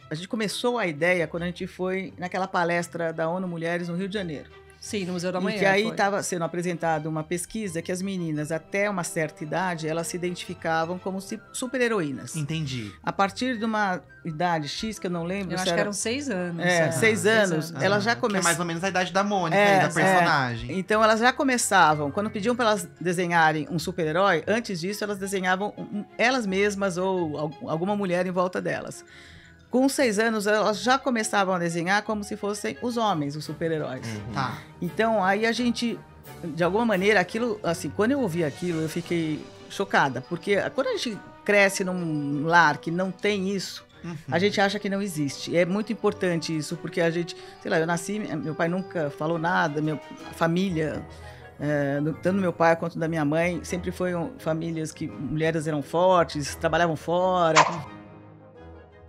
a gente começou a ideia quando a gente foi naquela palestra da ONU Mulheres no Rio de Janeiro. Sim, no Museu da Manhã. E que aí estava sendo apresentada uma pesquisa que as meninas, até uma certa idade, elas se identificavam como super-heroínas. Entendi. A partir de uma idade X, que eu não lembro. Eu acho que eram 6 anos. 6 anos. Elas já começavam. Que é mais ou menos a idade da Mônica, aí, da personagem. Então elas já começavam, quando pediam para elas desenharem um super-herói, antes disso elas desenhavam elas mesmas ou alguma mulher em volta delas. Com 6 anos, elas já começavam a desenhar como se fossem os homens, os super-heróis. Tá. Então, aí a gente, de alguma maneira, aquilo, assim, quando eu ouvi aquilo, eu fiquei chocada. Porque quando a gente cresce num lar que não tem isso, a gente acha que não existe. E é muito importante isso, porque a gente, sei lá, eu nasci, meu pai nunca falou nada, minha família, tanto do meu pai quanto da minha mãe, sempre foram famílias que mulheres eram fortes, trabalhavam fora.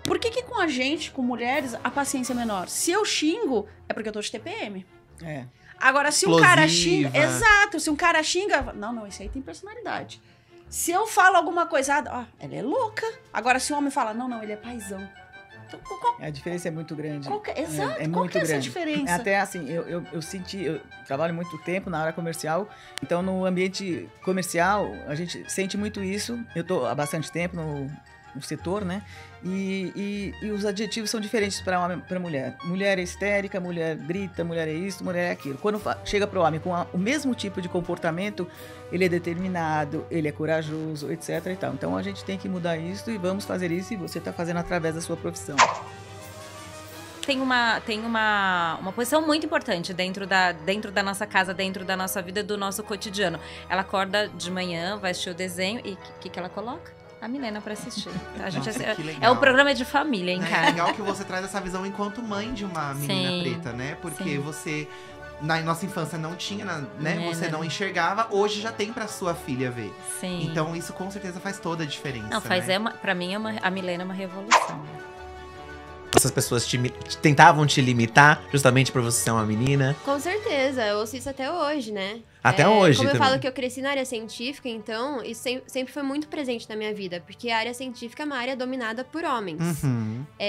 Por que com a gente, com mulheres, a paciência é menor? Se eu xingo, é porque eu tô de TPM. Agora, se um cara xinga... Exato, se um cara xinga... Não, esse aí tem personalidade. Se eu falo alguma coisa... ela é louca. Agora, se o homem fala... Não, ele é paizão. Então, a diferença é muito grande. Exato, qual que é essa diferença? Até assim, eu senti... Eu trabalho muito tempo na área comercial. Então, no ambiente comercial, a gente sente muito isso. Eu tô há bastante tempo no setor, né? E os adjetivos são diferentes para homem e para mulher. Mulher é histérica, mulher grita, mulher é isso, mulher é aquilo. Quando chega para o homem com o mesmo tipo de comportamento, ele é determinado, ele é corajoso, etc. e tal. Então a gente tem que mudar isso e vamos fazer isso, e você está fazendo através da sua profissão. Tem uma posição muito importante dentro da nossa casa, dentro da nossa vida, do nosso cotidiano. Ela acorda de manhã, vai assistir o desenho e o que ela coloca? A Milena pra assistir. A gente é um programa de família, hein, cara? É legal que você traz essa visão enquanto mãe de uma menina preta, né? Porque você, na nossa infância, não tinha, né? Você não enxergava, hoje já tem pra sua filha ver. Sim. Então isso com certeza faz toda a diferença. Não, pra mim, a Milena é uma revolução. Essas pessoas tentavam te limitar justamente por você ser uma menina? Com certeza, eu ouço isso até hoje, né? Até hoje como também. Eu falo que eu cresci na área científica, então isso sempre foi muito presente na minha vida. Porque a área científica é uma área dominada por homens.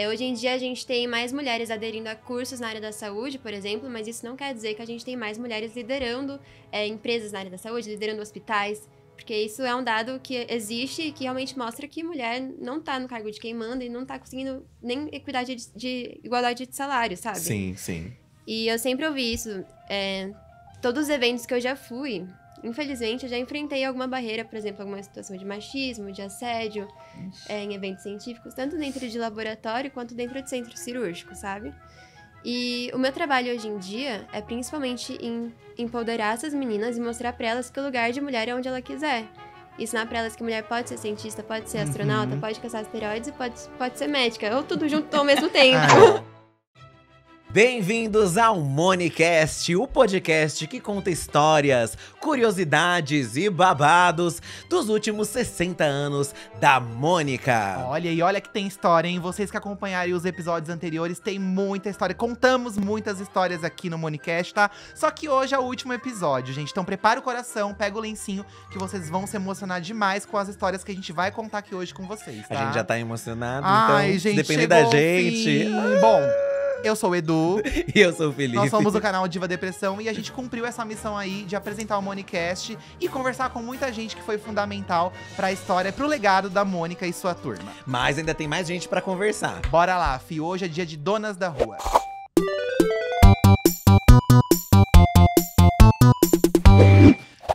Hoje em dia a gente tem mais mulheres aderindo a cursos na área da saúde, por exemplo. Mas isso não quer dizer que a gente tem mais mulheres liderando empresas na área da saúde, liderando hospitais. Porque isso é um dado que existe e que realmente mostra que mulher não tá no cargo de quem manda e não tá conseguindo nem equidade de igualdade de salário, sabe? Sim, sim. E eu sempre ouvi isso. Todos os eventos que eu já fui, infelizmente, eu já enfrentei alguma barreira, por exemplo, alguma situação de machismo, de assédio, em eventos científicos, tanto dentro de laboratório quanto dentro de centro cirúrgico, sabe? E o meu trabalho hoje em dia é principalmente em empoderar essas meninas e mostrar pra elas que o lugar de mulher é onde ela quiser. Ensinar pra elas que mulher pode ser cientista, pode ser astronauta, pode caçar asteroides e pode ser médica. Ou tudo junto ao mesmo tempo. Bem-vindos ao MoniCast, o podcast que conta histórias, curiosidades e babados dos últimos 60 anos da Mônica. Olha que tem história, hein? Vocês que acompanharem os episódios anteriores, tem muita história. Contamos muitas histórias aqui no MoniCast, tá? Só que hoje é o último episódio, gente. Então prepara o coração, pega o lencinho, que vocês vão se emocionar demais com as histórias que a gente vai contar aqui hoje com vocês, tá? A gente já tá emocionado, então gente, depende da gente. Bom, eu sou o Edu. E eu sou o Felipe. Nós somos o canal Diva Depressão e a gente cumpriu essa missão aí de apresentar o MoniCast e conversar com muita gente que foi fundamental pra história, pro legado da Mônica e sua turma. Mas ainda tem mais gente pra conversar. Bora lá, fi. Hoje é dia de Donas da Rua.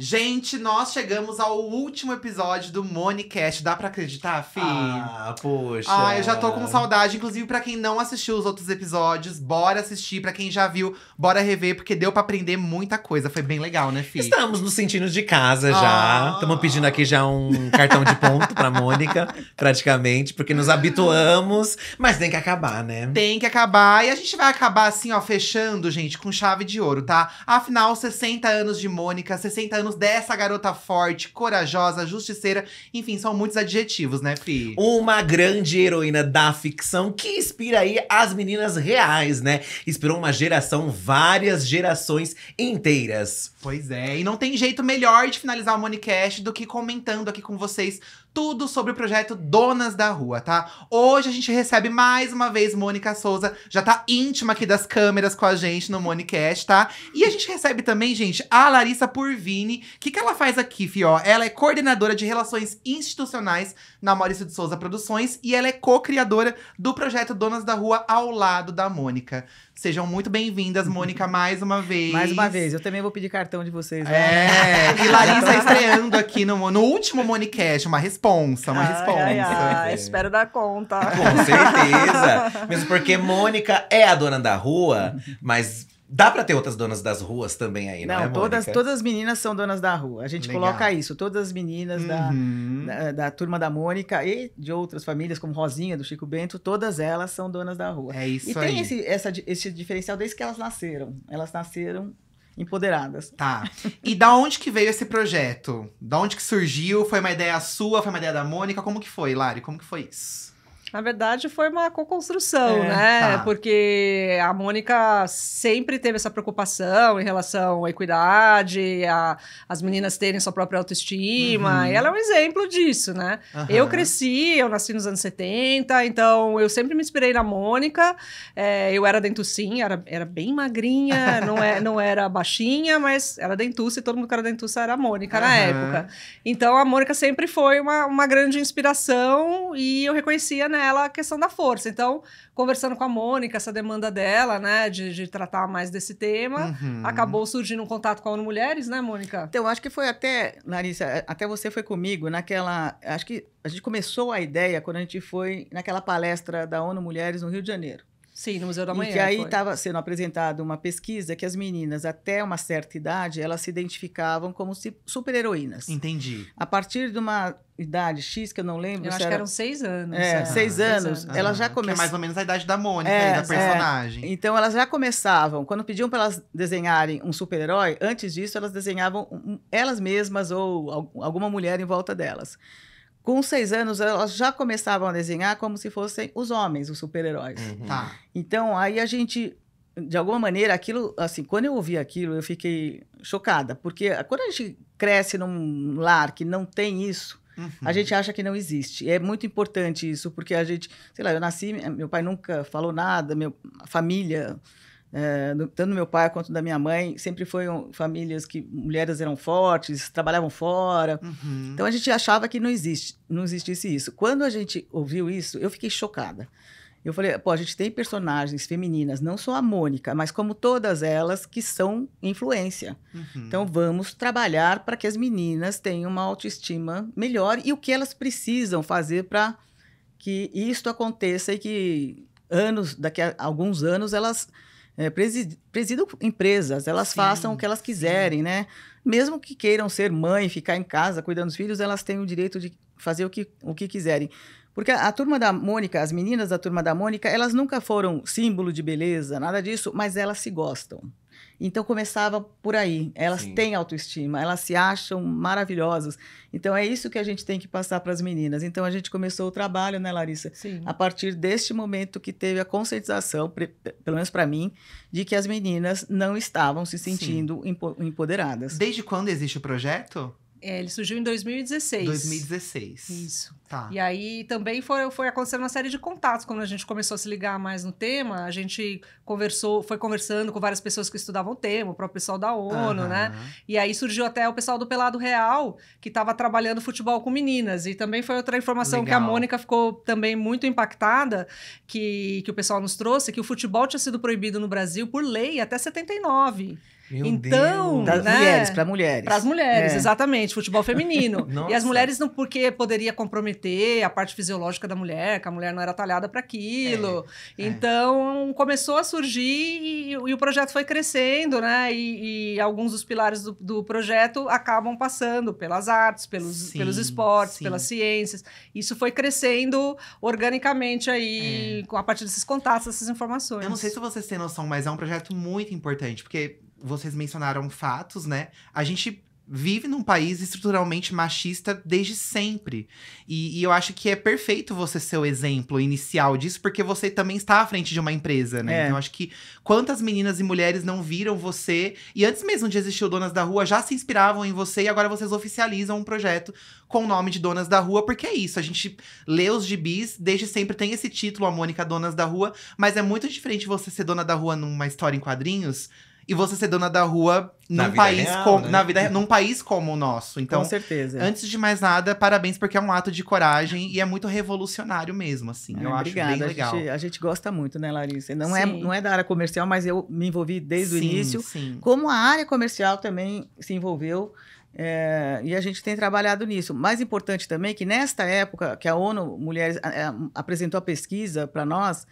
Gente, nós chegamos ao último episódio do MoniCast. Dá pra acreditar, Fi? Ah, poxa. Eu já tô com saudade. Inclusive, pra quem não assistiu os outros episódios, bora assistir. Pra quem já viu, bora rever, porque deu pra aprender muita coisa. Foi bem legal, né, Fi? Estamos nos sentindo de casa já. Estamos pedindo aqui já um cartão de ponto pra Mônica, praticamente, porque nos habituamos. Mas tem que acabar, né? Tem que acabar. E a gente vai acabar assim, ó, fechando, gente, com chave de ouro, tá? Afinal, 60 anos de Mônica, 60 anos dessa garota forte, corajosa, justiceira. Enfim, são muitos adjetivos, né, Fi? Uma grande heroína da ficção que inspira aí as meninas reais, né? Inspirou uma geração, várias gerações inteiras. Pois é, e não tem jeito melhor de finalizar o MoniCast do que comentando aqui com vocês tudo sobre o projeto Donas da Rua, tá? Hoje a gente recebe mais uma vez Mônica Souza, já tá íntima aqui das câmeras com a gente no Monicast, tá? E a gente recebe também, gente, a Larissa Purvini. O que ela faz aqui, Fió? Ela é coordenadora de Relações Institucionais na Maurício de Souza Produções e ela é co-criadora do projeto Donas da Rua ao lado da Mônica. Sejam muito bem-vindas, Mônica, mais uma vez. Mais uma vez. Eu também vou pedir cartão de vocês. Né? E Larissa estreando aqui no último Monicast. Uma responsa. Espero dar conta. Com certeza. Mesmo porque Mônica é a dona da rua, mas dá pra ter outras donas das ruas também aí, não é, Mônica? Todas as meninas são donas da rua. A gente coloca isso. Todas as meninas da turma da Mônica e de outras famílias, como Rosinha, do Chico Bento, todas elas são donas da rua. É isso aí. E tem esse diferencial desde que elas nasceram. Elas nasceram empoderadas. Tá. E da onde que veio esse projeto? Da onde que surgiu? Foi uma ideia sua? Foi uma ideia da Mônica? Como que foi, Lari? Como que foi isso? Na verdade, foi uma co-construção, né? Tá. Porque a Mônica sempre teve essa preocupação em relação à equidade, as meninas terem sua própria autoestima. E ela é um exemplo disso, né? Eu nasci nos anos 70, então eu sempre me inspirei na Mônica. Eu era dentucinha, era bem magrinha, não era baixinha, mas era dentuça e todo mundo que era dentuça era a Mônica na época. Então a Mônica sempre foi uma grande inspiração e eu reconhecia nela a questão da força. Então, conversando com a Mônica, essa demanda dela, né, de tratar mais desse tema, acabou surgindo um contato com a ONU Mulheres, né, Mônica? Então, acho que foi até, Larissa, até você foi comigo naquela... Acho que a gente começou a ideia quando a gente foi naquela palestra da ONU Mulheres no Rio de Janeiro. Sim, no Museu da Manhã. E que aí estava sendo apresentada uma pesquisa que as meninas, até uma certa idade, elas se identificavam como super-heroínas. Entendi. A partir de uma idade X, que eu não lembro. Eu acho que eram 6 anos. 6 anos. Elas já começavam. Que é mais ou menos a idade da Mônica, da personagem. Então, elas já começavam. Quando pediam para elas desenharem um super-herói, antes disso, elas desenhavam elas mesmas ou alguma mulher em volta delas. Com 6 anos, elas já começavam a desenhar como se fossem os homens, os super-heróis. Tá. Então, aí a gente, de alguma maneira, aquilo, assim, quando eu ouvi aquilo, eu fiquei chocada. Porque quando a gente cresce num lar que não tem isso, a gente acha que não existe. É muito importante isso, porque a gente, sei lá, eu nasci, meu pai nunca falou nada, a família... tanto meu pai quanto da minha mãe, sempre foram famílias que mulheres eram fortes, trabalhavam fora. Então, a gente achava que não existisse isso. Quando a gente ouviu isso, eu fiquei chocada. Eu falei, a gente tem personagens femininas, não só a Mônica, mas como todas elas que são influência. Então, vamos trabalhar para que as meninas tenham uma autoestima melhor e o que elas precisam fazer para que isto aconteça e que daqui a alguns anos, elas... presidam empresas, elas façam o que elas quiserem, né? Mesmo que queiram ser mãe, ficar em casa cuidando dos filhos, elas têm o direito de fazer o que quiserem. Porque a turma da Mônica, as meninas da turma da Mônica, elas nunca foram símbolo de beleza, nada disso, mas elas se gostam. Então, começava por aí. Elas têm autoestima, elas se acham maravilhosas. Então, é isso que a gente tem que passar para as meninas. Então, a gente começou o trabalho, né, Larissa? Sim. A partir deste momento que teve a conscientização, pelo menos para mim, de que as meninas não estavam se sentindo empoderadas. Desde quando existe o projeto? Ele surgiu em 2016. 2016. Isso. Tá. E aí também foi acontecendo uma série de contatos. Quando a gente começou a se ligar mais no tema, a gente foi conversando com várias pessoas que estudavam o tema, o próprio pessoal da ONU, né? E aí surgiu até o pessoal do Pelado Real, que estava trabalhando futebol com meninas. E também foi outra informação que a Mônica ficou também muito impactada, que o pessoal nos trouxe, que o futebol tinha sido proibido no Brasil por lei até 79. Meu então, Deus. Né? Mulheres, para mulheres. Para as mulheres, exatamente, futebol feminino. E as mulheres não, porque poderia comprometer a parte fisiológica da mulher, que a mulher não era talhada para aquilo. Então, começou a surgir e o projeto foi crescendo, né? E alguns dos pilares do projeto acabam passando pelas artes, pelos esportes, pelas ciências. Isso foi crescendo organicamente aí, a partir desses contatos, dessas informações. Eu não sei se vocês têm noção, mas é um projeto muito importante, porque vocês mencionaram fatos, né? A gente vive num país estruturalmente machista desde sempre. E eu acho que é perfeito você ser o exemplo inicial disso, porque você também está à frente de uma empresa, né? Então, eu acho que quantas meninas e mulheres não viram você, e antes mesmo de existir o Donas da Rua, já se inspiravam em você, e agora vocês oficializam um projeto com o nome de Donas da Rua, porque é isso, a gente lê os gibis, desde sempre tem esse título, a Mônica Donas da Rua, mas é muito diferente você ser dona da rua numa história em quadrinhos, e você ser dona da rua num país como, né? Num país como o nosso. Então, com certeza. Antes de mais nada, parabéns, porque é um ato de coragem e é muito revolucionário mesmo, assim. Eu acho bem legal. A gente gosta muito, né, Larissa? Não é da área comercial, mas eu me envolvi desde o início. Sim. Como a área comercial também se envolveu. E a gente tem trabalhado nisso. Mais importante também é que nesta época que a ONU Mulheres apresentou a pesquisa para nós,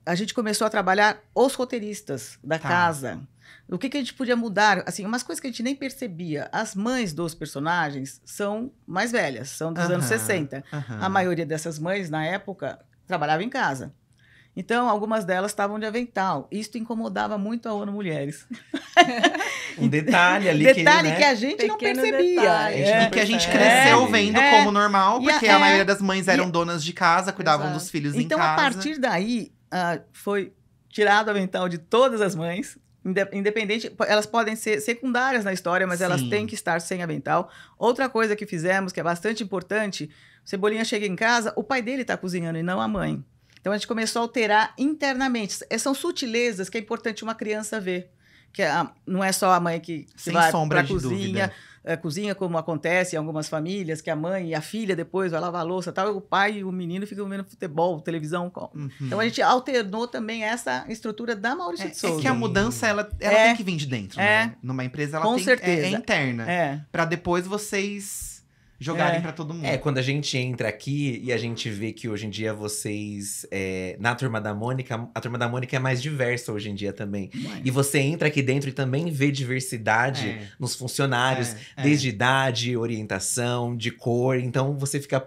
a gente começou a trabalhar os roteiristas da casa. O que a gente podia mudar? Assim, umas coisas que a gente nem percebia. As mães dos personagens são mais velhas, são dos anos 60. A maioria dessas mães, na época, trabalhava em casa. Então, algumas delas estavam de avental. Isso incomodava muito a ONU Mulheres. Um detalhe ali que a gente não percebia. E que a gente cresceu vendo como normal, porque a maioria das mães eram donas de casa, cuidavam dos filhos em casa. Então, a partir daí, foi tirado o avental de todas as mães. Independente, elas podem ser secundárias na história, mas elas têm que estar sem avental. Outra coisa que fizemos, que é bastante importante, o Cebolinha chega em casa, o pai dele está cozinhando e não a mãe. Então, a gente começou a alterar internamente. São sutilezas que é importante uma criança ver. Que não é só a mãe que vai para a cozinha, cozinha como acontece em algumas famílias, que a mãe e a filha depois vai lavar a louça e tal, e o pai e o menino ficam vendo futebol, televisão. Então, a gente alternou também essa estrutura da Maurício de Souza. É que a mudança, ela tem que vir de dentro, né? Numa empresa, ela é interna. Para depois vocês jogarem pra todo mundo. Quando a gente entra aqui e a gente vê que hoje em dia vocês, na Turma da Mônica, a Turma da Mônica é mais diversa hoje em dia também. E você entra aqui dentro e também vê diversidade nos funcionários, desde idade, orientação, de cor. Então você fica,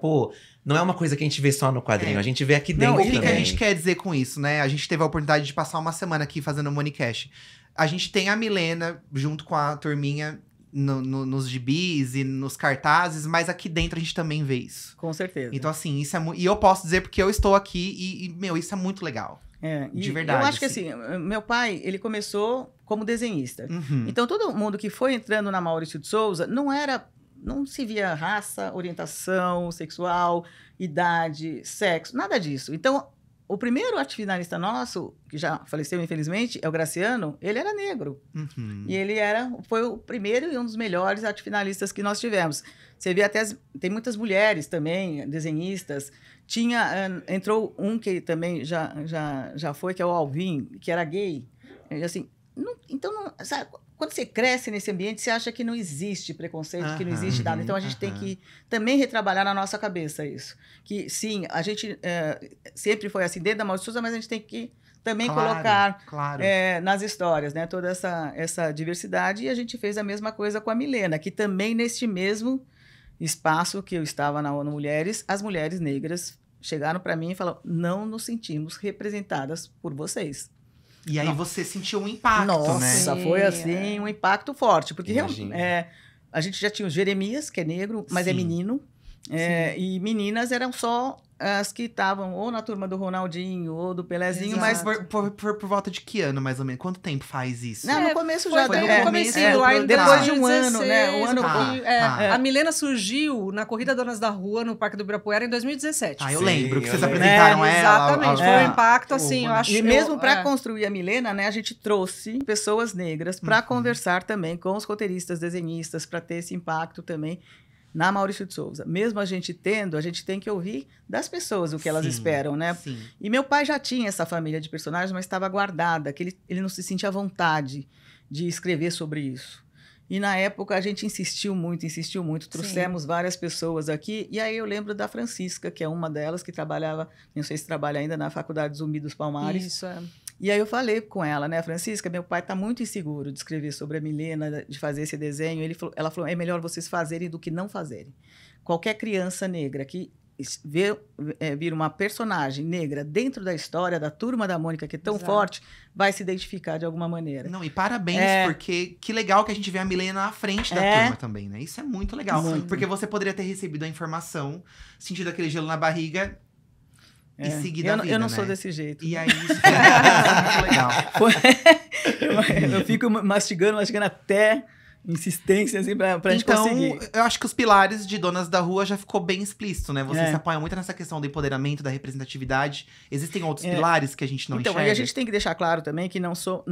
não é uma coisa que a gente vê só no quadrinho, a gente vê aqui dentro também. O que a gente quer dizer com isso, né? A gente teve a oportunidade de passar uma semana aqui fazendo o Monicast. A gente tem a Milena, junto com a turminha, nos gibis e nos cartazes, mas aqui dentro a gente também vê isso. Com certeza. Então, assim, isso é e eu posso dizer porque eu estou aqui e isso é muito legal. De verdade. Eu acho que assim, meu pai, ele começou como desenhista. Então, todo mundo que foi entrando na Maurício de Souza não se via raça, orientação sexual, idade, sexo, nada disso. Então, o primeiro arte finalista nosso, que já faleceu, infelizmente, é o Graciano, ele era negro. E ele foi o primeiro e um dos melhores arte finalistas que nós tivemos. Você vê até, tem muitas mulheres também, desenhistas. Entrou um que também já foi, que é o Alvin, que era gay. E assim, sabe, quando você cresce nesse ambiente, você acha que não existe preconceito, que não existe nada. Então, a gente tem que também retrabalhar na nossa cabeça isso. Que, sim, a gente sempre foi assim dentro da Maurício de Souza, mas a gente tem que também colocar nas histórias, né, toda essa diversidade. E a gente fez a mesma coisa com a Milena, que também neste mesmo espaço que eu estava na ONU Mulheres, as mulheres negras chegaram para mim e falaram: não nos sentimos representadas por vocês. E aí você sentiu um impacto, né? Nossa, foi assim, um impacto forte. Porque a gente já tinha o Jeremias, que é negro, mas é menino. E meninas eram só as que estavam ou na turma do Ronaldinho ou do Pelezinho. Mas por volta de que ano, mais ou menos? Quanto tempo faz isso? Não, no começo já. Foi no comecinho, lá em depois de um ano, né? A Milena surgiu na Corrida Donas da Rua, no Parque do Ibirapuera, em 2017. Eu lembro que vocês apresentaram ela. Exatamente, foi um impacto, assim, eu acho. E mesmo para construir a Milena, né, a gente trouxe pessoas negras para conversar também com os roteiristas, desenhistas, para ter esse impacto também na Maurício de Souza. Mesmo a gente tem que ouvir das pessoas o que elas esperam, né? E meu pai já tinha essa família de personagens, mas estava guardada, que ele não se sentia à vontade de escrever sobre isso. E na época a gente insistiu muito, trouxemos várias pessoas aqui, e aí eu lembro da Francisca, que é uma delas, que trabalhava, não sei se trabalha ainda, na Faculdade Zumbi dos Palmares. Isso, E aí eu falei com ela, né, Francisca, meu pai está muito inseguro de escrever sobre a Milena, de fazer esse desenho. Ela falou, é melhor vocês fazerem do que não fazerem. Qualquer criança negra que vir uma personagem negra dentro da história da Turma da Mônica, que é tão forte, vai se identificar de alguma maneira. Não, e parabéns, porque que legal que a gente vê a Milena à frente da turma também, né? Isso é muito legal. Muito. Porque você poderia ter recebido a informação, sentido aquele gelo na barriga e seguir a vida, eu não sou desse jeito. E aí, isso foi muito legal. Eu fico mastigando até insistência, assim, pra gente conseguir. Então, eu acho que os pilares de Donas da Rua já ficou bem explícito, né? Vocês se apoiam muito nessa questão do empoderamento, da representatividade. Existem outros pilares que a gente não enxerga? Então, aí a gente tem que deixar claro também que não são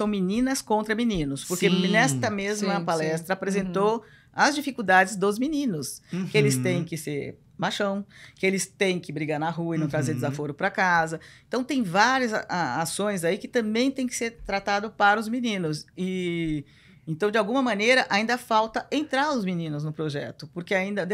meninas contra meninos. Porque nesta mesma palestra apresentou as dificuldades dos meninos. Que eles têm que ser machão, que eles têm que brigar na rua e não trazer desaforo para casa. Então, tem várias ações aí que também tem que ser tratado para os meninos. Então, de alguma maneira, ainda falta entrar os meninos no projeto, porque ainda,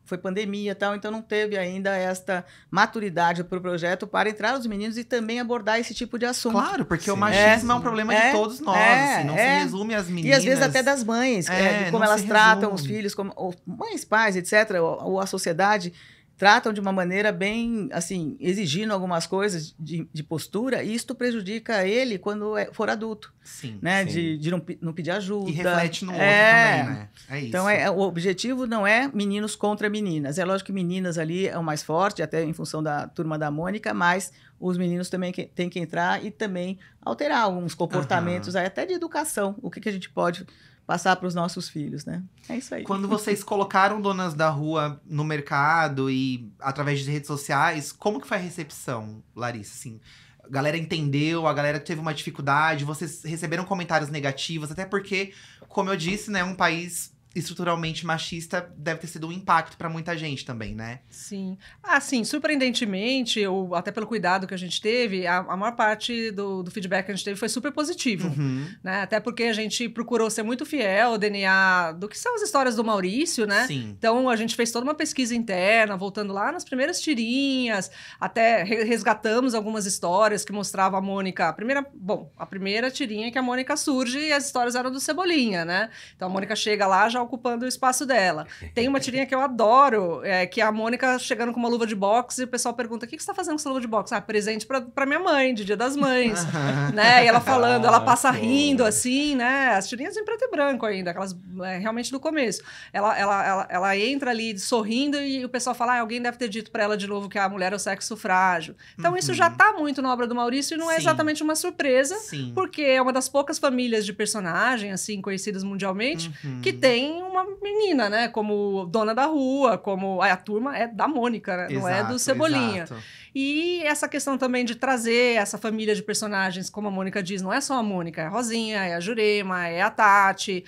foi pandemia e tal, então não teve ainda esta maturidade para o projeto para entrar os meninos e também abordar esse tipo de assunto. Claro, porque o machismo é um problema de todos nós, assim, não se resume às meninas. E às vezes até das mães, de como elas tratam os filhos, ou mães, pais, etc., ou a sociedade tratam de uma maneira bem, assim, exigindo algumas coisas de postura, e isto prejudica ele quando for adulto. Sim. Né? Sim. De não pedir ajuda. E reflete no outro também, né? É isso. Então, o objetivo não é meninos contra meninas. É lógico que meninas ali é o mais forte, até em função da Turma da Mônica, mas os meninos também têm que entrar e também alterar alguns comportamentos aí, até de educação. O que a gente pode passar para os nossos filhos, né? É isso aí. Quando vocês colocaram Donas da Rua no mercado e através de redes sociais, como que foi a recepção, Larissa? Assim, a galera entendeu, a galera teve uma dificuldade, vocês receberam comentários negativos, até porque, como eu disse, né, um país estruturalmente machista deve ter sido um impacto para muita gente também, né? Sim. Sim, surpreendentemente, ou até pelo cuidado que a gente teve, a maior parte do feedback que a gente teve foi super positivo, né? Até porque a gente procurou ser muito fiel ao DNA do que são as histórias do Maurício, né? Sim. Então, a gente fez toda uma pesquisa interna, voltando lá nas primeiras tirinhas, até resgatamos algumas histórias que mostravam a Mônica. A primeira tirinha que a Mônica surge e as histórias eram do Cebolinha, né? Então, a Mônica chega lá já ocupando o espaço dela. Tem uma tirinha que eu adoro, que é a Mônica chegando com uma luva de boxe e o pessoal pergunta, o que você tá fazendo com essa luva de boxe? Presente pra minha mãe, de Dia das Mães. Né? E ela falando, ela passa rindo, assim, né? As tirinhas em preto e branco ainda, aquelas realmente do começo. Ela entra ali sorrindo e o pessoal fala, alguém deve ter dito pra ela de novo que a mulher é o sexo frágil. Então isso já tá muito na obra do Maurício e não é exatamente uma surpresa, porque é uma das poucas famílias de personagem, assim, conhecidas mundialmente, que tem uma menina, né? Como Dona da Rua, como a turma é da Mônica, né? Não é do Cebolinha. Exato. E essa questão também de trazer essa família de personagens, como a Mônica diz, não é só a Mônica, é a Rosinha, é a Jurema, é a Tati.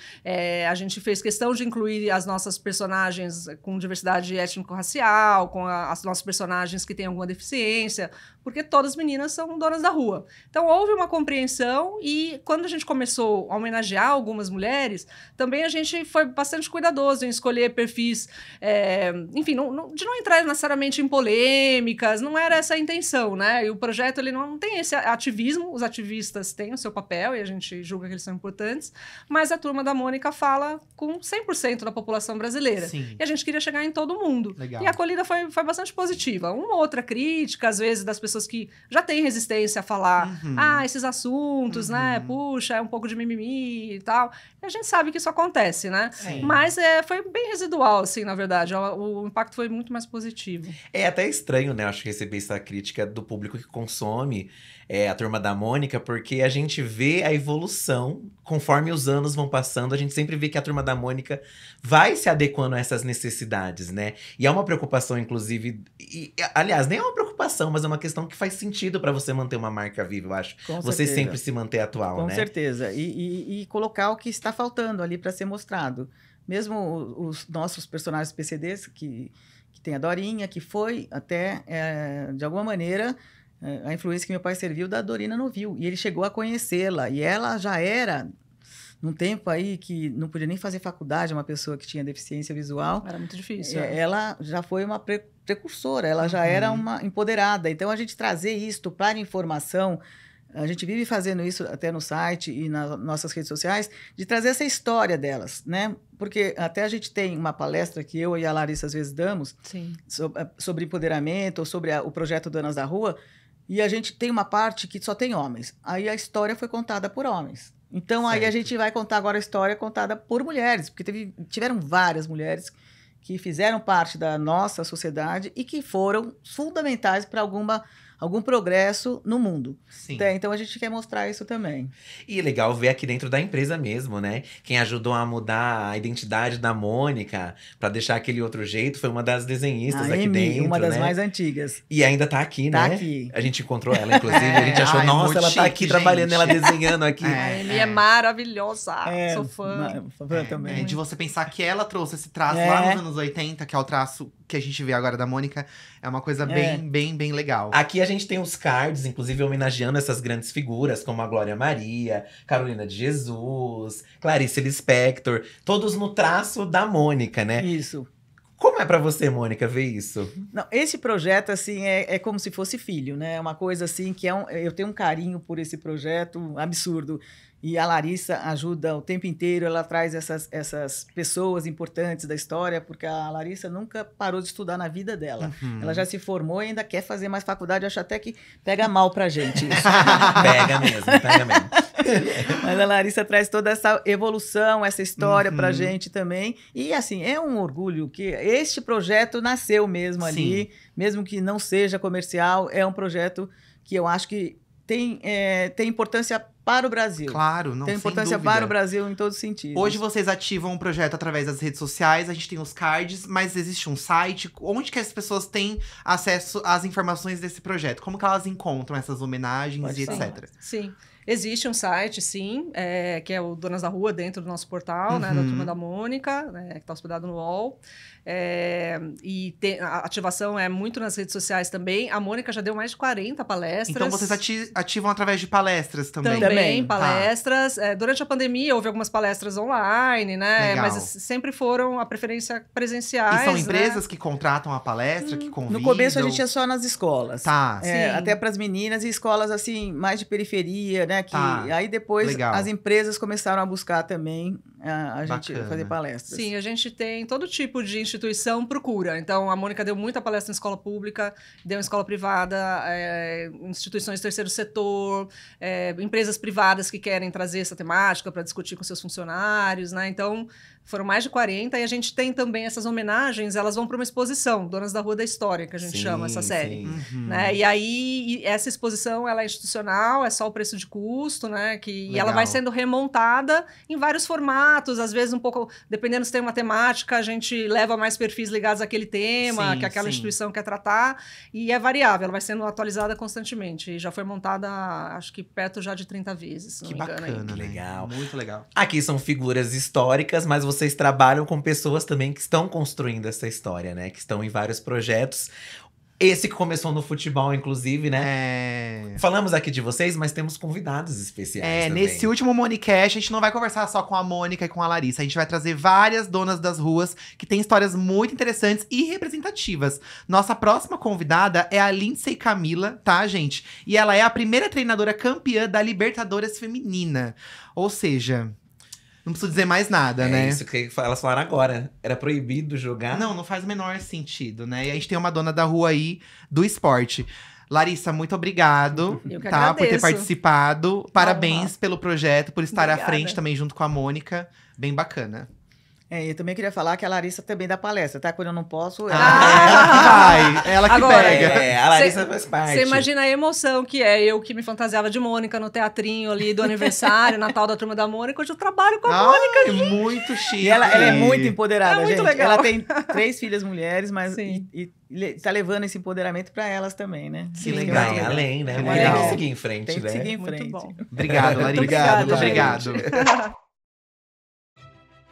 A gente fez questão de incluir as nossas personagens com diversidade étnico-racial, com as nossas personagens que têm alguma deficiência, porque todas as meninas são donas da rua. Então, houve uma compreensão e quando a gente começou a homenagear algumas mulheres, também a gente foi bastante cuidadoso em escolher perfis, enfim, de não entrar necessariamente em polêmicas, não era essa a intenção, né? E o projeto, ele não tem esse ativismo, os ativistas têm o seu papel e a gente julga que eles são importantes, mas a Turma da Mônica fala com 100% da população brasileira. Sim. E a gente queria chegar em todo mundo. Legal. E a acolhida foi bastante positiva. Uma outra crítica, às vezes, das pessoas que já têm resistência a falar, esses assuntos, né? Puxa, é um pouco de mimimi e tal. E a gente sabe que isso acontece, né? Sim. Mas foi bem residual, assim, na verdade. O impacto foi muito mais positivo. É até estranho, né? Acho que receber essa crítica do público que consome a Turma da Mônica, porque a gente vê a evolução conforme os anos vão passando. A gente sempre vê que a Turma da Mônica vai se adequando a essas necessidades, né? E é uma preocupação, inclusive... aliás, nem é uma preocupação, mas é uma questão que faz sentido para você manter uma marca viva, eu acho. Com você certeza. sempre se manter atual, Com né? Com certeza. E colocar o que está faltando ali para ser mostrado. Mesmo os nossos personagens PCDs, que tem a Dorinha, que foi até, de alguma maneira, a influência que meu pai serviu da Dorina Novil. E ele chegou a conhecê-la. E ela já era, num tempo aí que não podia nem fazer faculdade, uma pessoa que tinha deficiência visual. Era muito difícil. Ela já foi uma precursora, ela já era uma empoderada. Então, a gente trazer isto para a informação A gente vive fazendo isso até no site e nas nossas redes sociais, de trazer essa história delas, né? Porque até a gente tem uma palestra que eu e a Larissa às vezes damos sobre empoderamento, ou sobre o projeto Donas da Rua, e a gente tem uma parte que só tem homens. Aí a história foi contada por homens. Então, aí a gente vai contar agora a história contada por mulheres, porque tiveram várias mulheres que fizeram parte da nossa sociedade e que foram fundamentais para algum progresso no mundo. Sim. Então, a gente quer mostrar isso também. E é legal ver aqui dentro da empresa mesmo, né? Quem ajudou a mudar a identidade da Mônica pra deixar aquele outro jeito foi uma das desenhistas aqui dentro, uma das né? mais antigas. E ainda tá aqui, Tá né? aqui. A gente encontrou ela, inclusive. A gente achou, nossa, ela tá aqui trabalhando, ela desenhando aqui. A Amy é maravilhosa. Sou fã. Fã também. De você pensar que ela trouxe esse traço lá nos anos 80, que é o traço que a gente vê agora da Mônica, é uma coisa bem legal. Aqui a gente tem os cards, inclusive homenageando essas grandes figuras, como a Glória Maria, Carolina de Jesus, Clarice Lispector, todos no traço da Mônica, né? Isso. Como é pra você, Mônica, ver isso? Não, esse projeto, assim, é como se fosse filho, né? É uma coisa, assim, que eu tenho um carinho por esse projeto absurdo. E a Larissa ajuda o tempo inteiro, ela traz essas pessoas importantes da história, porque a Larissa nunca parou de estudar na vida dela. Ela já se formou e ainda quer fazer mais faculdade, acho até que pega mal pra gente isso. Pega mesmo. Mas a Larissa traz toda essa evolução, essa história pra gente também. E, assim, é um orgulho que este projeto nasceu mesmo ali, mesmo que não seja comercial, é um projeto que eu acho que tem importância para o Brasil. Claro, não, tem importância para o Brasil em todos os sentidos. Hoje vocês ativam o projeto através das redes sociais, a gente tem os cards, mas existe um site. Onde que as pessoas têm acesso às informações desse projeto? Como que elas encontram essas homenagens etc? Sim. Existe um site, sim, que é o Donas da Rua, dentro do nosso portal, né, da Turma da Mônica, né, que está hospedado no UOL. A ativação é muito nas redes sociais também. A Mônica já deu mais de 40 palestras. Então vocês ativam através de palestras também? Também, palestras. Durante a pandemia houve algumas palestras online, né? Legal. Mas sempre foram a preferência presenciais. E são empresas que contratam a palestra, que convidam? No começo a gente ia só nas escolas. Tá. Até para as meninas e escolas assim, mais de periferia, né? Aí depois as empresas começaram a buscar também a gente fazer palestras. Sim, a gente tem todo tipo de instituição procura. Então, a Mônica deu muita palestra em escola pública, deu em escola privada, instituições do terceiro setor, empresas privadas que querem trazer essa temática para discutir com seus funcionários, né? Então, foram mais de 40 e a gente tem também essas homenagens, elas vão para uma exposição, Donas da Rua da História, que a gente chama essa série. Né? E aí, essa exposição, ela é institucional, é só o preço de custo, né? E ela vai sendo remontada em vários formatos, às vezes um pouco, dependendo se tem uma temática, a gente leva mais perfis ligados àquele tema, que aquela instituição quer tratar, e é variável, ela vai sendo atualizada constantemente. E já foi montada, acho que perto já de 30 vezes, se não me engano. Bacana, né? Legal. Muito legal. Aqui são figuras históricas, mas vocês trabalham com pessoas também que estão construindo essa história, né? Que estão em vários projetos. Esse que começou no futebol, inclusive, né? Falamos aqui de vocês, mas temos convidados especiais também. Nesse último Monicast, a gente não vai conversar só com a Mônica e com a Larissa. A gente vai trazer várias donas das ruas que têm histórias muito interessantes e representativas. Nossa próxima convidada é a Lindsay Camila, tá, gente? E ela é a primeira treinadora campeã da Libertadores Feminina. Ou seja... Não preciso dizer mais nada, né? É isso que elas falaram agora. Era proibido jogar. Não faz o menor sentido, né? E a gente tem uma dona da rua aí do esporte. Larissa, muito obrigado, por ter participado. Parabéns pelo projeto, por estar à frente também junto com a Mônica. Bem bacana. Eu também queria falar que a Larissa também dá palestra, tá? Quando eu não posso, ela que pega. A Larissa faz parte. Você imagina a emoção que eu que me fantasiava de Mônica no teatrinho ali do aniversário, Natal da Turma da Mônica, hoje eu trabalho com a Mônica. É muito chique. E ela é muito empoderada, muito gente. Legal. Ela tem 3 filhas mulheres, mas e tá levando esse empoderamento pra elas também, né? Que legal. Vai além, né? Tem que seguir em frente, Tem que seguir em frente. Muito bom. Obrigado, Larissa. Muito obrigado.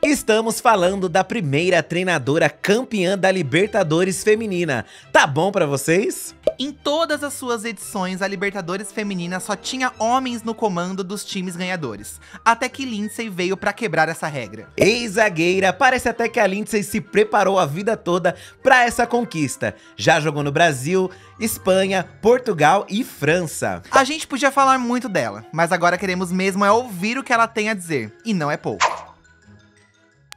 Estamos falando da primeira treinadora campeã da Libertadores feminina. Tá bom pra vocês? Em todas as suas edições, a Libertadores feminina só tinha homens no comando dos times ganhadores. Até que Lindsay veio pra quebrar essa regra. Ex-zagueira, parece até que a Lindsay se preparou a vida toda pra essa conquista. Já jogou no Brasil, Espanha, Portugal e França. A gente podia falar muito dela, mas agora queremos mesmo é ouvir o que ela tem a dizer. E não é pouco.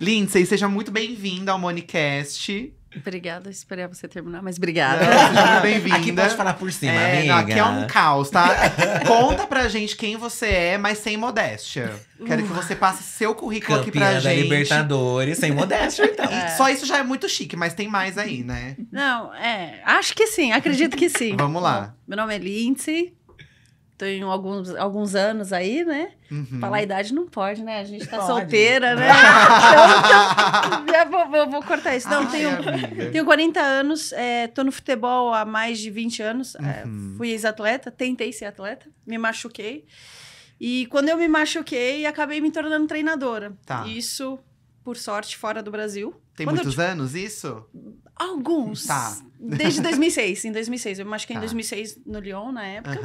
Lindsay, seja muito bem-vinda ao Monicast. Obrigada, esperei você terminar, mas obrigada. Seja muito bem-vinda. Aqui pode falar por cima, amiga. Não, aqui é um caos, tá? Conta pra gente quem você é, mas sem modéstia. Quero que você passe seu currículo aqui pra gente. Campeã da Libertadores, sem modéstia, então. Só isso já é muito chique, mas tem mais aí, né? Não, acho que sim, acredito que sim. Vamos lá. Bom, meu nome é Lindsay. Tenho alguns anos aí, né? Falar a idade não pode, né? A gente tá solteira, né? Então, vou cortar isso. Não, tenho 40 anos, tô no futebol há mais de 20 anos. Fui ex-atleta, tentei ser atleta, me machuquei. E quando eu me machuquei, acabei me tornando treinadora. Tá. Isso, por sorte, fora do Brasil. Tem muitos anos isso? Alguns. Tá. Desde 2006. Em 2006. Eu me machuquei em 2006 no Lyon, na época.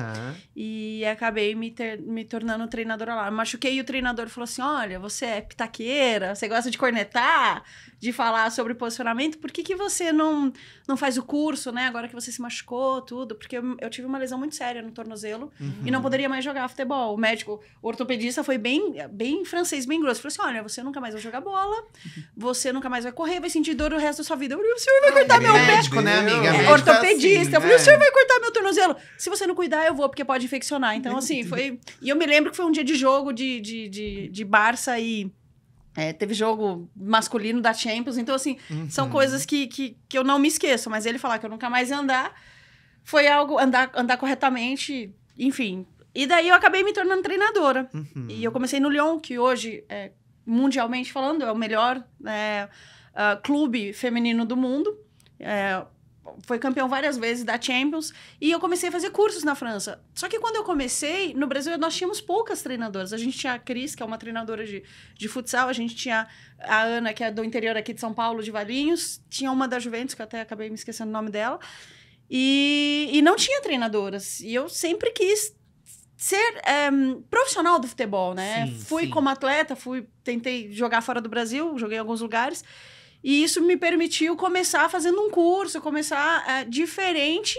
E acabei me tornando treinadora lá. Eu machuquei e o treinador falou assim, olha, você é pitaqueira, você gosta de cornetar, de falar sobre posicionamento, por que você não faz o curso, né? Agora que você se machucou, tudo. Porque eu tive uma lesão muito séria no tornozelo e não poderia mais jogar futebol. O médico, o ortopedista foi bem francês, bem grosso. Falou assim, olha, você nunca mais vai jogar bola, você nunca mais vai correr, vai sentir dor o resto da sua vida. Eu falei, o senhor vai cortar meu pé? Médico, né, amiga? Médico ortopedista. Assim, eu falei, o senhor vai cortar meu tornozelo? Se você não cuidar, eu vou, porque pode infeccionar. Então, assim, foi... E eu me lembro que foi um dia de jogo de Barça e... teve jogo masculino da Champions. Então, assim, são coisas que eu não me esqueço. Mas ele falar que eu nunca mais ia andar, foi algo... Andar corretamente, enfim. E daí eu acabei me tornando treinadora. E eu comecei no Lyon, que hoje, mundialmente falando, é o melhor clube feminino do mundo. Foi campeão várias vezes da Champions. E eu comecei a fazer cursos na França. Só que quando eu comecei, no Brasil nós tínhamos poucas treinadoras. A gente tinha a Cris, que é uma treinadora de futsal. A gente tinha a Ana, que é do interior aqui de São Paulo, de Valinhos. Tinha uma da Juventus, que eu até acabei me esquecendo o nome dela. E não tinha treinadoras. E eu sempre quis ser profissional do futebol, né? Fui como atleta, tentei jogar fora do Brasil, joguei em alguns lugares. E isso me permitiu começar fazendo um curso, começar diferente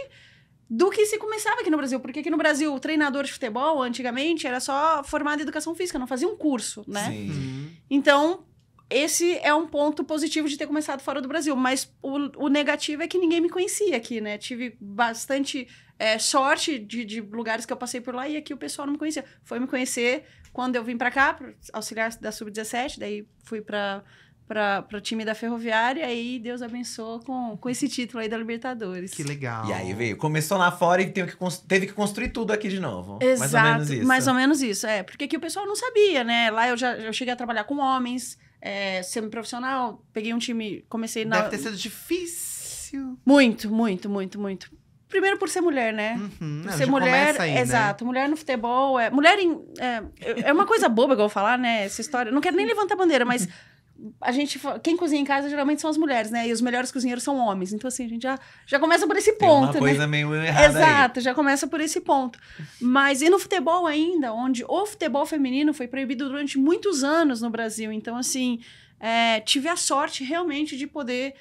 do que se começava aqui no Brasil. Porque aqui no Brasil, o treinador de futebol, antigamente, era só formado em educação física, não fazia um curso, né? Então, esse é um ponto positivo de ter começado fora do Brasil. Mas o negativo é que ninguém me conhecia aqui, né? Tive bastante sorte de lugares que eu passei por lá e aqui o pessoal não me conhecia. Foi me conhecer quando eu vim pra cá, auxiliar da Sub-17, daí fui para o time da Ferroviária, e aí Deus abençoou com esse título aí da Libertadores. Que legal. E aí começou lá fora e teve que construir tudo aqui de novo. Exato, mais ou menos isso. Mais ou menos isso, porque aqui o pessoal não sabia, né? Lá eu cheguei a trabalhar com homens, semi-profissional, peguei um time, comecei na... Deve ter sido difícil. Muito, muito, muito, muito. Primeiro por ser mulher, né? Por ser mulher, aí, exato. Né? Mulher no futebol, mulher é uma coisa boba, igual eu falar, né? Essa história, não quero nem levantar a bandeira, mas... quem cozinha em casa geralmente são as mulheres, né? E os melhores cozinheiros são homens. Então, assim, a gente já começa por esse ponto, tem uma coisa meio errada. Exato, já começa por esse ponto. Mas e no futebol ainda, onde o futebol feminino foi proibido durante muitos anos no Brasil. Então, assim, tive a sorte realmente de poder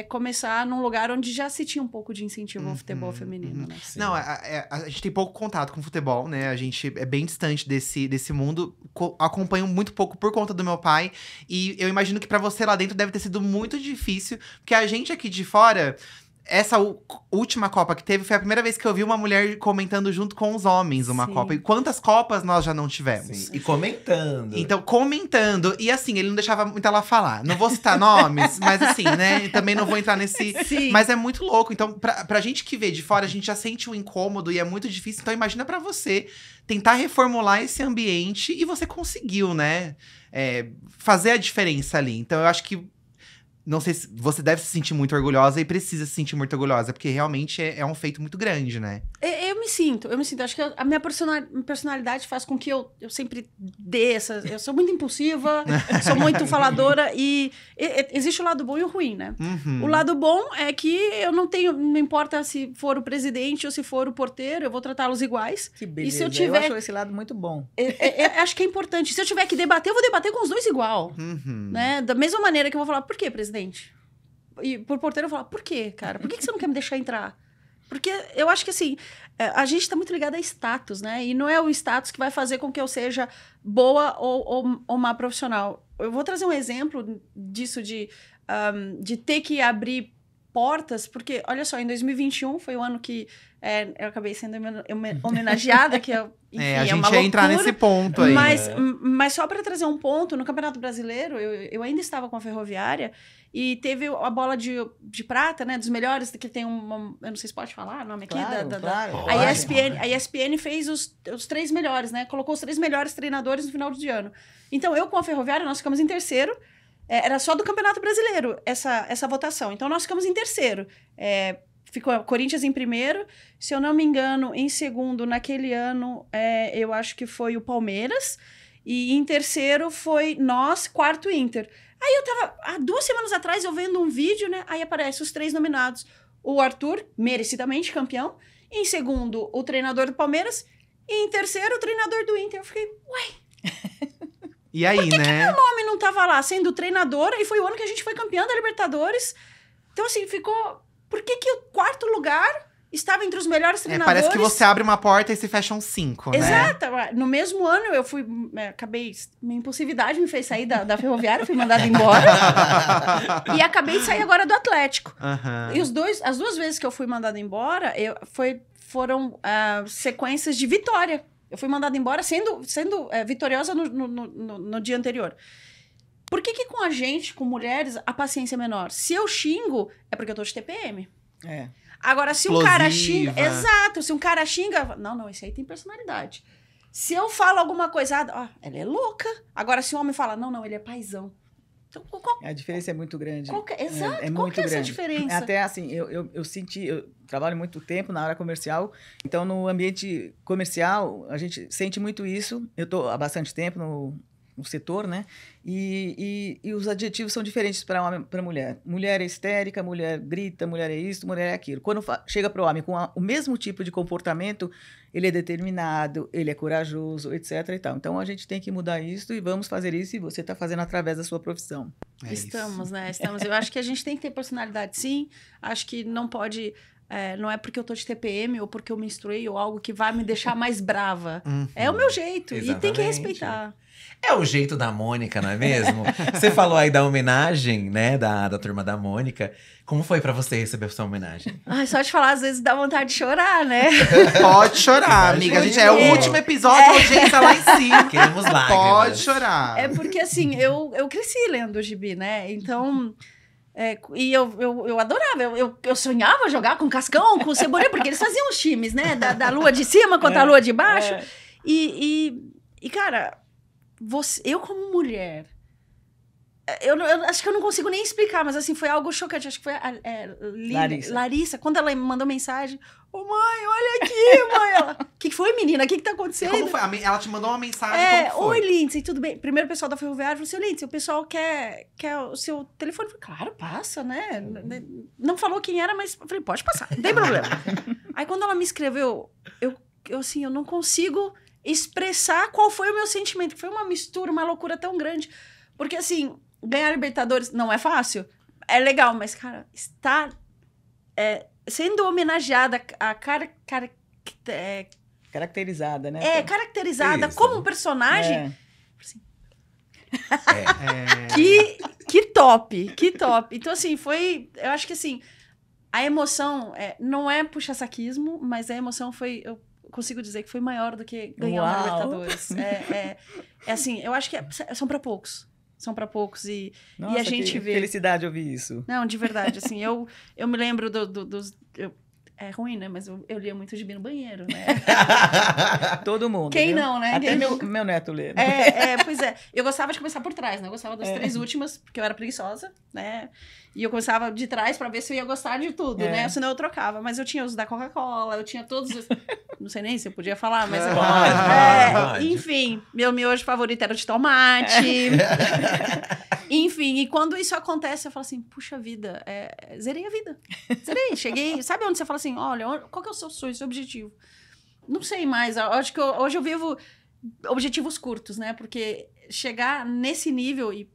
começar num lugar onde já se tinha um pouco de incentivo ao futebol feminino, né? Não, a gente tem pouco contato com o futebol, né? A gente é bem distante desse mundo. Acompanho muito pouco por conta do meu pai. E eu imagino que pra você lá dentro deve ter sido muito difícil. Porque a gente aqui de fora... Essa última Copa que teve foi a primeira vez que eu vi uma mulher comentando junto com os homens uma Copa. E quantas Copas nós já não tivemos? Sim. E comentando. Então, comentando. E assim, ele não deixava muito ela falar. Não vou citar nomes, mas assim, né? Também não vou entrar nesse... Sim. Mas é muito louco. Então, pra gente que vê de fora, a gente já sente o incômodo e é muito difícil. Então, imagina pra você tentar reformular esse ambiente e você conseguiu, né? Fazer a diferença ali. Então, eu acho que Não sei se você deve se sentir muito orgulhosa e precisa se sentir muito orgulhosa, porque realmente é um feito muito grande, né? Eu me sinto. Acho que a minha personalidade faz com que eu sempre dê essas. Eu sou muito impulsiva, sou muito faladora e existe o lado bom e o ruim, né? O lado bom é que eu não importa se for o presidente ou se for o porteiro, eu vou tratá-los iguais. Que beleza. E se eu tiver. Eu acho esse lado muito bom. Acho que é importante. Se eu tiver que debater, eu vou debater com os dois igual. Né? Da mesma maneira que eu vou falar, por quê, presidente? E por porteiro eu falo, por quê, cara? Por que você não quer me deixar entrar? Porque eu acho que, assim, a gente tá muito ligado a status, né? E não é o status que vai fazer com que eu seja boa ou má profissional. Eu vou trazer um exemplo disso, de ter que abrir portas, porque, olha só, em 2021 foi o ano que eu acabei sendo homenageada, que enfim, a gente uma ia entrar nesse ponto aí. Mas só para trazer um ponto, no Campeonato Brasileiro, eu ainda estava com a Ferroviária e teve a bola de prata, né, dos melhores, que tem eu não sei se pode falar o nome aqui. Claro. A ESPN fez os 3 melhores, né, colocou os 3 melhores treinadores no final de ano. Então, eu com a Ferroviária, nós ficamos em terceiro. Era só do Campeonato Brasileiro essa votação. Então, nós ficamos em terceiro. Ficou Corinthians em primeiro. Se eu não me engano, em segundo, naquele ano, eu acho que foi o Palmeiras. E em terceiro foi nós, quarto Inter. Aí eu tava, há 2 semanas atrás, eu vendo um vídeo, né? Aí aparece os 3 nominados. O Arthur, merecidamente campeão. Em segundo, o treinador do Palmeiras. E em terceiro, o treinador do Inter. Eu fiquei, uai... E aí, por que né? que meu nome não tava lá sendo treinadora? E foi o ano que a gente foi campeã da Libertadores. Então, assim, ficou... Por que o quarto lugar estava entre os melhores treinadores? Parece que você abre uma porta e se fecham 5, né? Exato. No mesmo ano, eu fui... acabei... Minha impulsividade me fez sair da Ferroviária, fui mandada embora. E acabei de sair agora do Atlético. E as 2 vezes que eu fui mandada embora, foram sequências de vitória. Eu fui mandada embora sendo vitoriosa no dia anterior. Por que com a gente, com mulheres, a paciência é menor? Se eu xingo, é porque eu tô de TPM. Agora, se um cara xinga... Exato, se um cara xinga... Não, esse aí tem personalidade. Se eu falo alguma coisa... ela é louca. Agora, se o homem fala... Não, ele é paizão. Então, a diferença é muito grande. Exato, é qual muito que é grande. essa diferença? Até assim, eu senti... Eu trabalho muito tempo na área comercial, então no ambiente comercial, a gente sente muito isso. Eu estou há bastante tempo no setor, né? E os adjetivos são diferentes para homem e para mulher. Mulher é histérica, mulher grita, mulher é isso, mulher é aquilo. Quando chega para o homem com o mesmo tipo de comportamento, ele é determinado, ele é corajoso, etc. e tal. Então, a gente tem que mudar isso e vamos fazer isso, e você está fazendo através da sua profissão. Estamos, né? Eu acho que a gente tem que ter personalidade, sim. Acho que não pode... não é porque eu tô de TPM ou porque eu menstruei ou algo que vai me deixar mais brava. É o meu jeito. Exatamente. E tem que respeitar. É o jeito da Mônica, não é mesmo? Você falou aí da homenagem, né, da Turma da Mônica. Como foi pra você receber a sua homenagem? Só de falar, às vezes dá vontade de chorar, né? Pode chorar, amiga. A gente é o último episódio, a audiência lá em cima. Queremos lágrimas. Pode chorar. É porque, assim, eu cresci lendo o gibi, né? Então... e eu adorava, eu sonhava jogar com Cascão, com Cebolinha, porque eles faziam os times, né? Da lua de cima contra a lua de baixo. E cara, eu como mulher, eu acho que eu não consigo nem explicar, mas assim, foi algo chocante. Acho que foi Larissa, quando ela me mandou mensagem, mãe, olha aqui, mãe. Ela, o que foi, menina? O que tá acontecendo? Como foi? Ela te mandou uma mensagem, como foi? Oi, Lindsay, tudo bem? Primeiro o pessoal da Ferroviária falou assim, Lindsay, o pessoal quer o seu telefone. Eu falei, claro, passa, né? Não falou quem era, mas eu falei, pode passar, não tem problema. Aí quando ela me escreveu, eu assim, eu não consigo expressar qual foi o meu sentimento. Foi uma mistura, uma loucura tão grande. Porque assim, ganhar Libertadores não é fácil. É legal, mas, cara, estar... sendo homenageada, caracterizada, né? Caracterizada isso, como um personagem. Assim, que top, que top. Então, assim, eu acho que, assim, a emoção não é puxa-saquismo, mas a emoção foi... Eu consigo dizer que foi maior do que ganhar uma Libertadores. Assim, eu acho que são para poucos. São para poucos e a gente vê... felicidade ouvir isso. Não, de verdade, assim, eu me lembro É ruim, né? Mas eu lia muito gibi no banheiro, né? Todo mundo. Quem viu? não, né? Até Quem meu neto lê. Né? Pois é. Eu gostava de começar por trás, né? Eu gostava das 3 últimas, porque eu era preguiçosa, né? E eu começava de trás pra ver se eu ia gostar de tudo, né? Senão eu trocava. Mas eu tinha os da Coca-Cola, eu tinha todos os... Não sei nem se eu podia falar, mas... Pode. Enfim, meu miojo favorito era de tomate. Enfim, e quando isso acontece, eu falo assim, puxa vida, zerei a vida. Zerei, cheguei... Sabe onde você fala assim, olha, qual que é o seu sonho, o seu objetivo? Não sei mais, acho que hoje eu vivo objetivos curtos, né? Porque chegar nesse nível e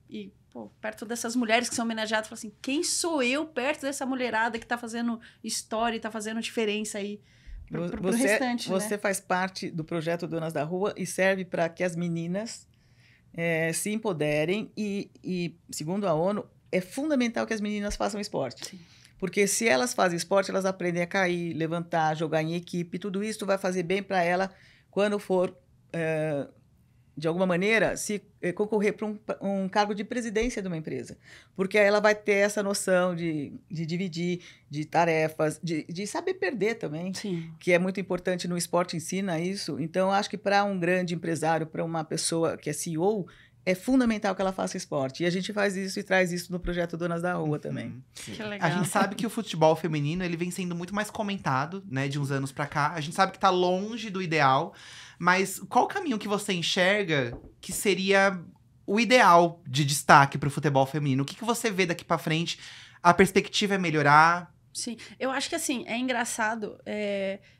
pô, perto dessas mulheres que são homenageadas, fala assim, quem sou eu perto dessa mulherada que tá fazendo história e tá fazendo diferença aí pro restante, Você né? faz parte do projeto Donas da Rua e serve para que as meninas se empoderem e, segundo a ONU, é fundamental que as meninas façam esporte. Sim. Porque se elas fazem esporte, elas aprendem a cair, levantar, jogar em equipe. Tudo isso vai fazer bem para ela quando for, de alguma maneira, se concorrer para um cargo de presidência de uma empresa. Porque aí ela vai ter essa noção de dividir, de tarefas, de saber perder também. Sim. Que é muito importante no esporte, ensina isso. Então, acho que para um grande empresário, para uma pessoa que é CEO, é fundamental que ela faça esporte. E a gente faz isso e traz isso no projeto Donas da Rua também. Que legal. A gente sabe que o futebol feminino, ele vem sendo muito mais comentado, né, de uns anos pra cá. A gente sabe que tá longe do ideal, mas qual o caminho que você enxerga que seria o ideal de destaque pro futebol feminino? O que você vê daqui pra frente? A perspectiva é melhorar? Sim, eu acho que assim, é engraçado,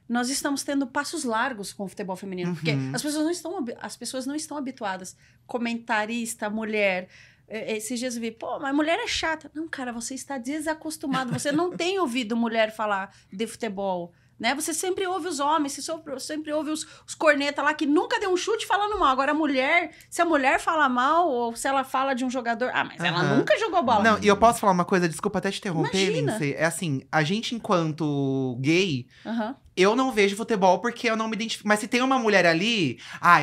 nós estamos tendo passos largos com o futebol feminino, porque as pessoas não estão habituadas. Comentarista, mulher, esses dias eu vi, pô, mas mulher é chata. Não, cara, você está desacostumado, você não tem ouvido mulher falar de futebol, né? Você sempre ouve os homens, você sempre ouve os cornetas lá que nunca deu um chute falando mal. Agora, a mulher, se a mulher fala mal ou se ela fala de um jogador... Ah, mas ela nunca jogou bola. Não, e eu posso falar uma coisa, desculpa até te interromper, Imagina. Lindsay. É assim, a gente enquanto gay... Aham. Eu não vejo futebol porque eu não me identifico. Mas se tem uma mulher ali,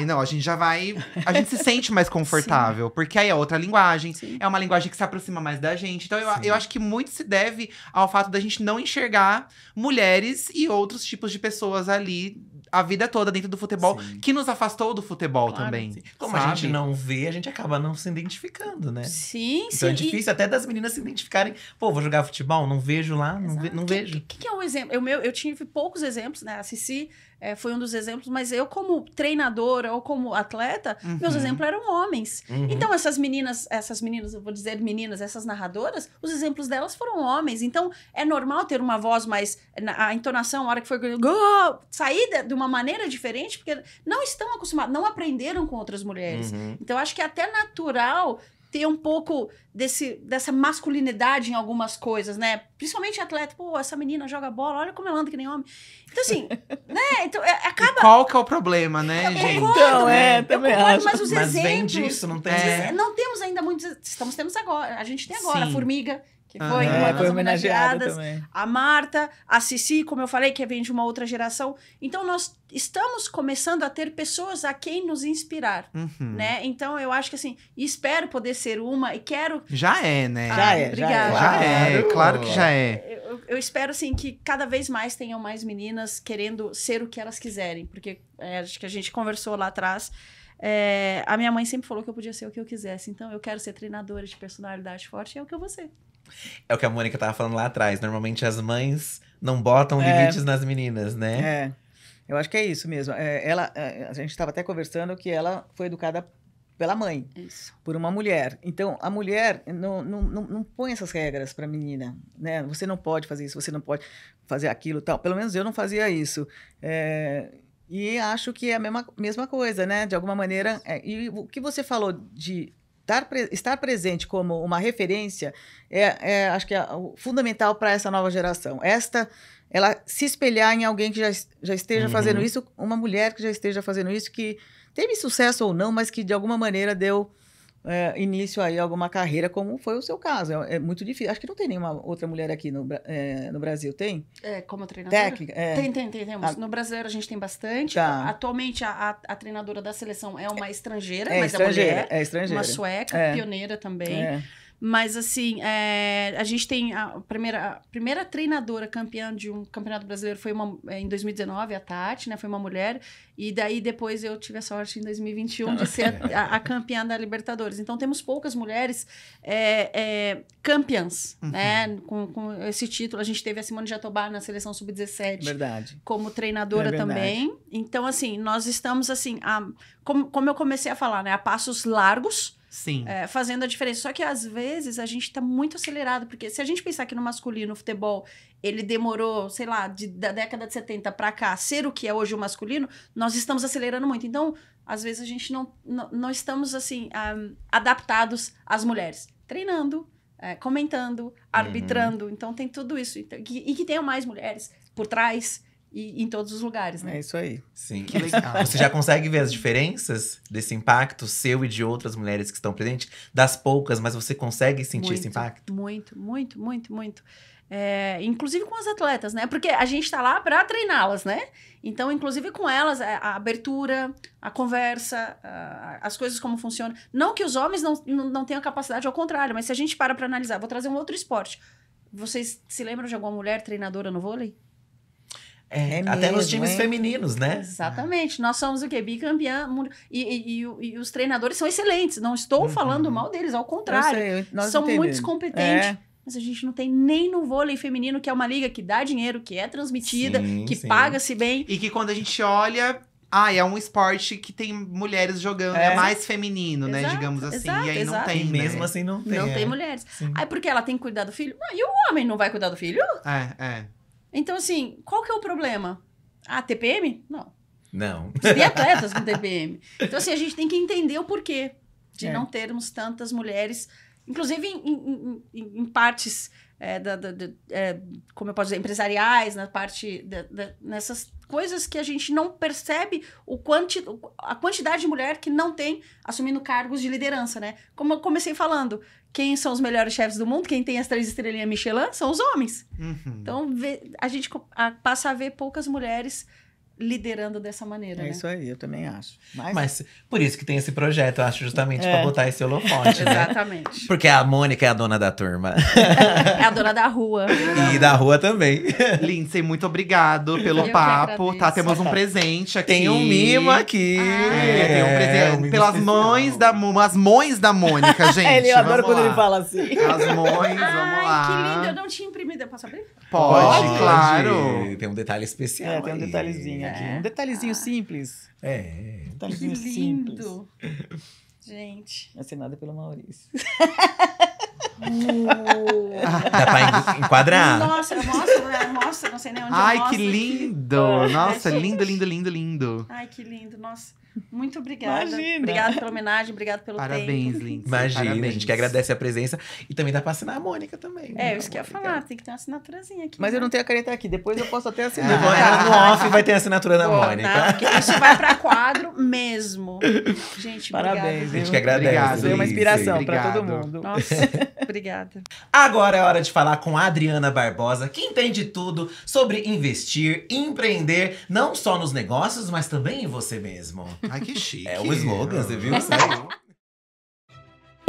não, a gente já vai. A gente se sente mais confortável. Porque aí é outra linguagem. Sim. É uma linguagem que se aproxima mais da gente. Então eu acho que muito se deve ao fato da gente não enxergar mulheres e outros tipos de pessoas ali a vida toda dentro do futebol, Sim. que nos afastou do futebol Claro, também. Sim. Como sabe? a gente não vê, a gente acaba não se identificando, né? Sim, Então sim. é difícil até das meninas se identificarem. Pô, vou jogar futebol, não vejo lá, não vejo. O que é um exemplo? Eu tive poucos exemplos, né? A Cici foi um dos exemplos, mas eu, como treinadora ou como atleta, meus exemplos eram homens. Então, essas meninas, eu vou dizer meninas, essas narradoras, os exemplos delas foram homens. Então, é normal ter uma voz mais. A entonação, a hora que foi. Sair de uma maneira diferente, porque não estão acostumados, não aprenderam com outras mulheres. Então, acho que é até natural ter um pouco dessa masculinidade em algumas coisas, né? Principalmente atleta. Pô, essa menina joga bola, olha como ela anda que nem homem. Então, assim, né? Então, acaba... E qual que é o problema, né, gente? Então, também acho. Mas os Mas vem exemplos... disso, não tem. Não temos ainda muitos... Estamos tendo agora. A gente tem agora Sim. a Formiga, que foi uma das foi homenageada homenageadas. também. A Marta, a Cici, como eu falei, que vem de uma outra geração. Então, nós estamos começando a ter pessoas a quem nos inspirar, né? Então, eu acho que, assim, espero poder ser uma e quero... Já é, né? Obrigada. Já é, claro que já é. Eu espero, assim, que cada vez mais tenham mais meninas querendo ser o que elas quiserem. Porque acho que a gente conversou lá atrás. A minha mãe sempre falou que eu podia ser o que eu quisesse. Então, eu quero ser treinadora de personalidade forte. É o que eu vou ser. É o que a Mônica tava falando lá atrás. Normalmente as mães não botam limites nas meninas, né? Eu acho que é isso mesmo. A gente estava até conversando que ela foi educada pela mãe, Isso. por uma mulher. Então, a mulher não põe essas regras para a menina, né? Você não pode fazer isso, você não pode fazer aquilo, tal. Pelo menos eu não fazia isso. E acho que é a mesma coisa, né? De alguma maneira. E o que você falou de estar presente como uma referência acho que é fundamental para essa nova geração. Ela se espelhar em alguém que já esteja fazendo isso, uma mulher que já esteja fazendo isso, que teve sucesso ou não, mas que de alguma maneira deu início aí a alguma carreira, como foi o seu caso. É muito difícil. Acho que não tem nenhuma outra mulher aqui no Brasil, tem? Como treinadora? Técnica? Temos. No brasileiro a gente tem bastante. Tá. Atualmente a treinadora da seleção é uma estrangeira, É mas estrangeira, é mulher. é estrangeira. Uma sueca, pioneira também. Mas, assim, a gente tem a primeira treinadora campeã de um campeonato brasileiro foi em 2019, a Tati, né? Foi uma mulher. E daí, depois, eu tive a sorte, em 2021, de ser a campeã da Libertadores. Então, temos poucas mulheres campeãs, né? Com esse título. A gente teve a Simone Jatobá na seleção sub-17. Verdade. Como treinadora também. Então, assim, nós estamos, assim, como eu comecei a falar, né? A passos largos. Sim. Fazendo a diferença. Só que, às vezes, a gente tá muito acelerado. Porque se a gente pensar que no masculino, o futebol, ele demorou, sei lá, da década de 70 pra cá, ser o que é hoje o masculino, nós estamos acelerando muito. Então, às vezes, a gente não estamos, assim, adaptados às mulheres. Treinando, comentando, arbitrando. Então, tem tudo isso. Então, e que tenham mais mulheres por trás. E em todos os lugares, né? É isso aí. Sim. Que legal. Você já consegue ver as diferenças desse impacto seu e de outras mulheres que estão presentes? Das poucas, mas você consegue sentir esse impacto? Muito, muito, muito, muito. Inclusive com as atletas, né? Porque a gente tá lá para treiná-las, né? Então, inclusive com elas, a abertura, a conversa, as coisas como funcionam. Não que os homens não tenham capacidade, ao contrário, mas se a gente para analisar, vou trazer um outro esporte. Vocês se lembram de alguma mulher treinadora no vôlei? Até nos times femininos, né? Exatamente. Nós somos o quê? Bicampeã. E os treinadores são excelentes. Não estou falando mal deles, ao contrário. São muito competentes. Mas a gente não tem nem no vôlei feminino, que é uma liga que dá dinheiro, que é transmitida, paga-se bem. E que quando a gente olha... é um esporte que tem mulheres jogando, é mais feminino, né? Digamos assim. E aí não tem, mesmo assim não tem. Não tem mulheres. Aí porque ela tem que cuidar do filho? E o homem não vai cuidar do filho? Então, assim, qual que é o problema? TPM? Não. Tem atletas com TPM. Então, assim, a gente tem que entender o porquê de não termos tantas mulheres, inclusive em partes, como eu posso dizer, empresariais, na parte nessas coisas que a gente não percebe a quantidade de mulher que não tem assumindo cargos de liderança, né? Como eu comecei falando, quem são os melhores chefes do mundo, quem tem as 3 estrelinhas Michelin, são os homens. Então, a gente passa a ver poucas mulheres liderando dessa maneira, né? Isso aí, eu também acho. Mas por isso que tem esse projeto, eu acho, justamente pra botar esse holofote, né? Exatamente. Porque a Mônica é a dona da turma. É a dona da rua. E da rua também. Lindsay, muito obrigado pelo papo, tá? Temos um presente aqui. Tem um mimo aqui. Tem um presente pelas mães as mães da Mônica, gente. Eu adoro quando ele fala assim. As mães, vamos lá. Que lindo, eu não tinha imprimido, eu posso abrir? Pode, claro. Tem um detalhe especial. Tem um detalhezinho aqui. Um detalhezinho simples. Que detalhezinho lindo. Simples. Gente. Assinada pelo Maurício. Dá pra enquadrar. Nossa, mostra, não sei nem onde Ai, que lindo. Nossa, lindo, lindo, lindo, lindo. Ai, que lindo, nossa. Muito obrigada. Imagina. Obrigada pela homenagem, obrigada pelo Parabéns, tempo. Lindsay. Imagina, Parabéns. a gente que agradece a presença. E também dá pra assinar a Mônica também. Isso que eu ia falar, tem que ter uma assinaturazinha aqui. Mas eu não tenho a caneta aqui, depois eu posso até assinar. No off vai ter a assinatura da Mônica. Não, porque isso vai pra quadro mesmo. Gente, parabéns. A gente que agradece. Obrigado, Foi uma inspiração pra Obrigado. todo mundo. Nossa, obrigada. Agora é hora de falar com a Adriana Barbosa, que entende tudo sobre investir, empreender, não só nos negócios, mas também em você mesmo. Ai, que chique. É o slogan, você viu? Saiu.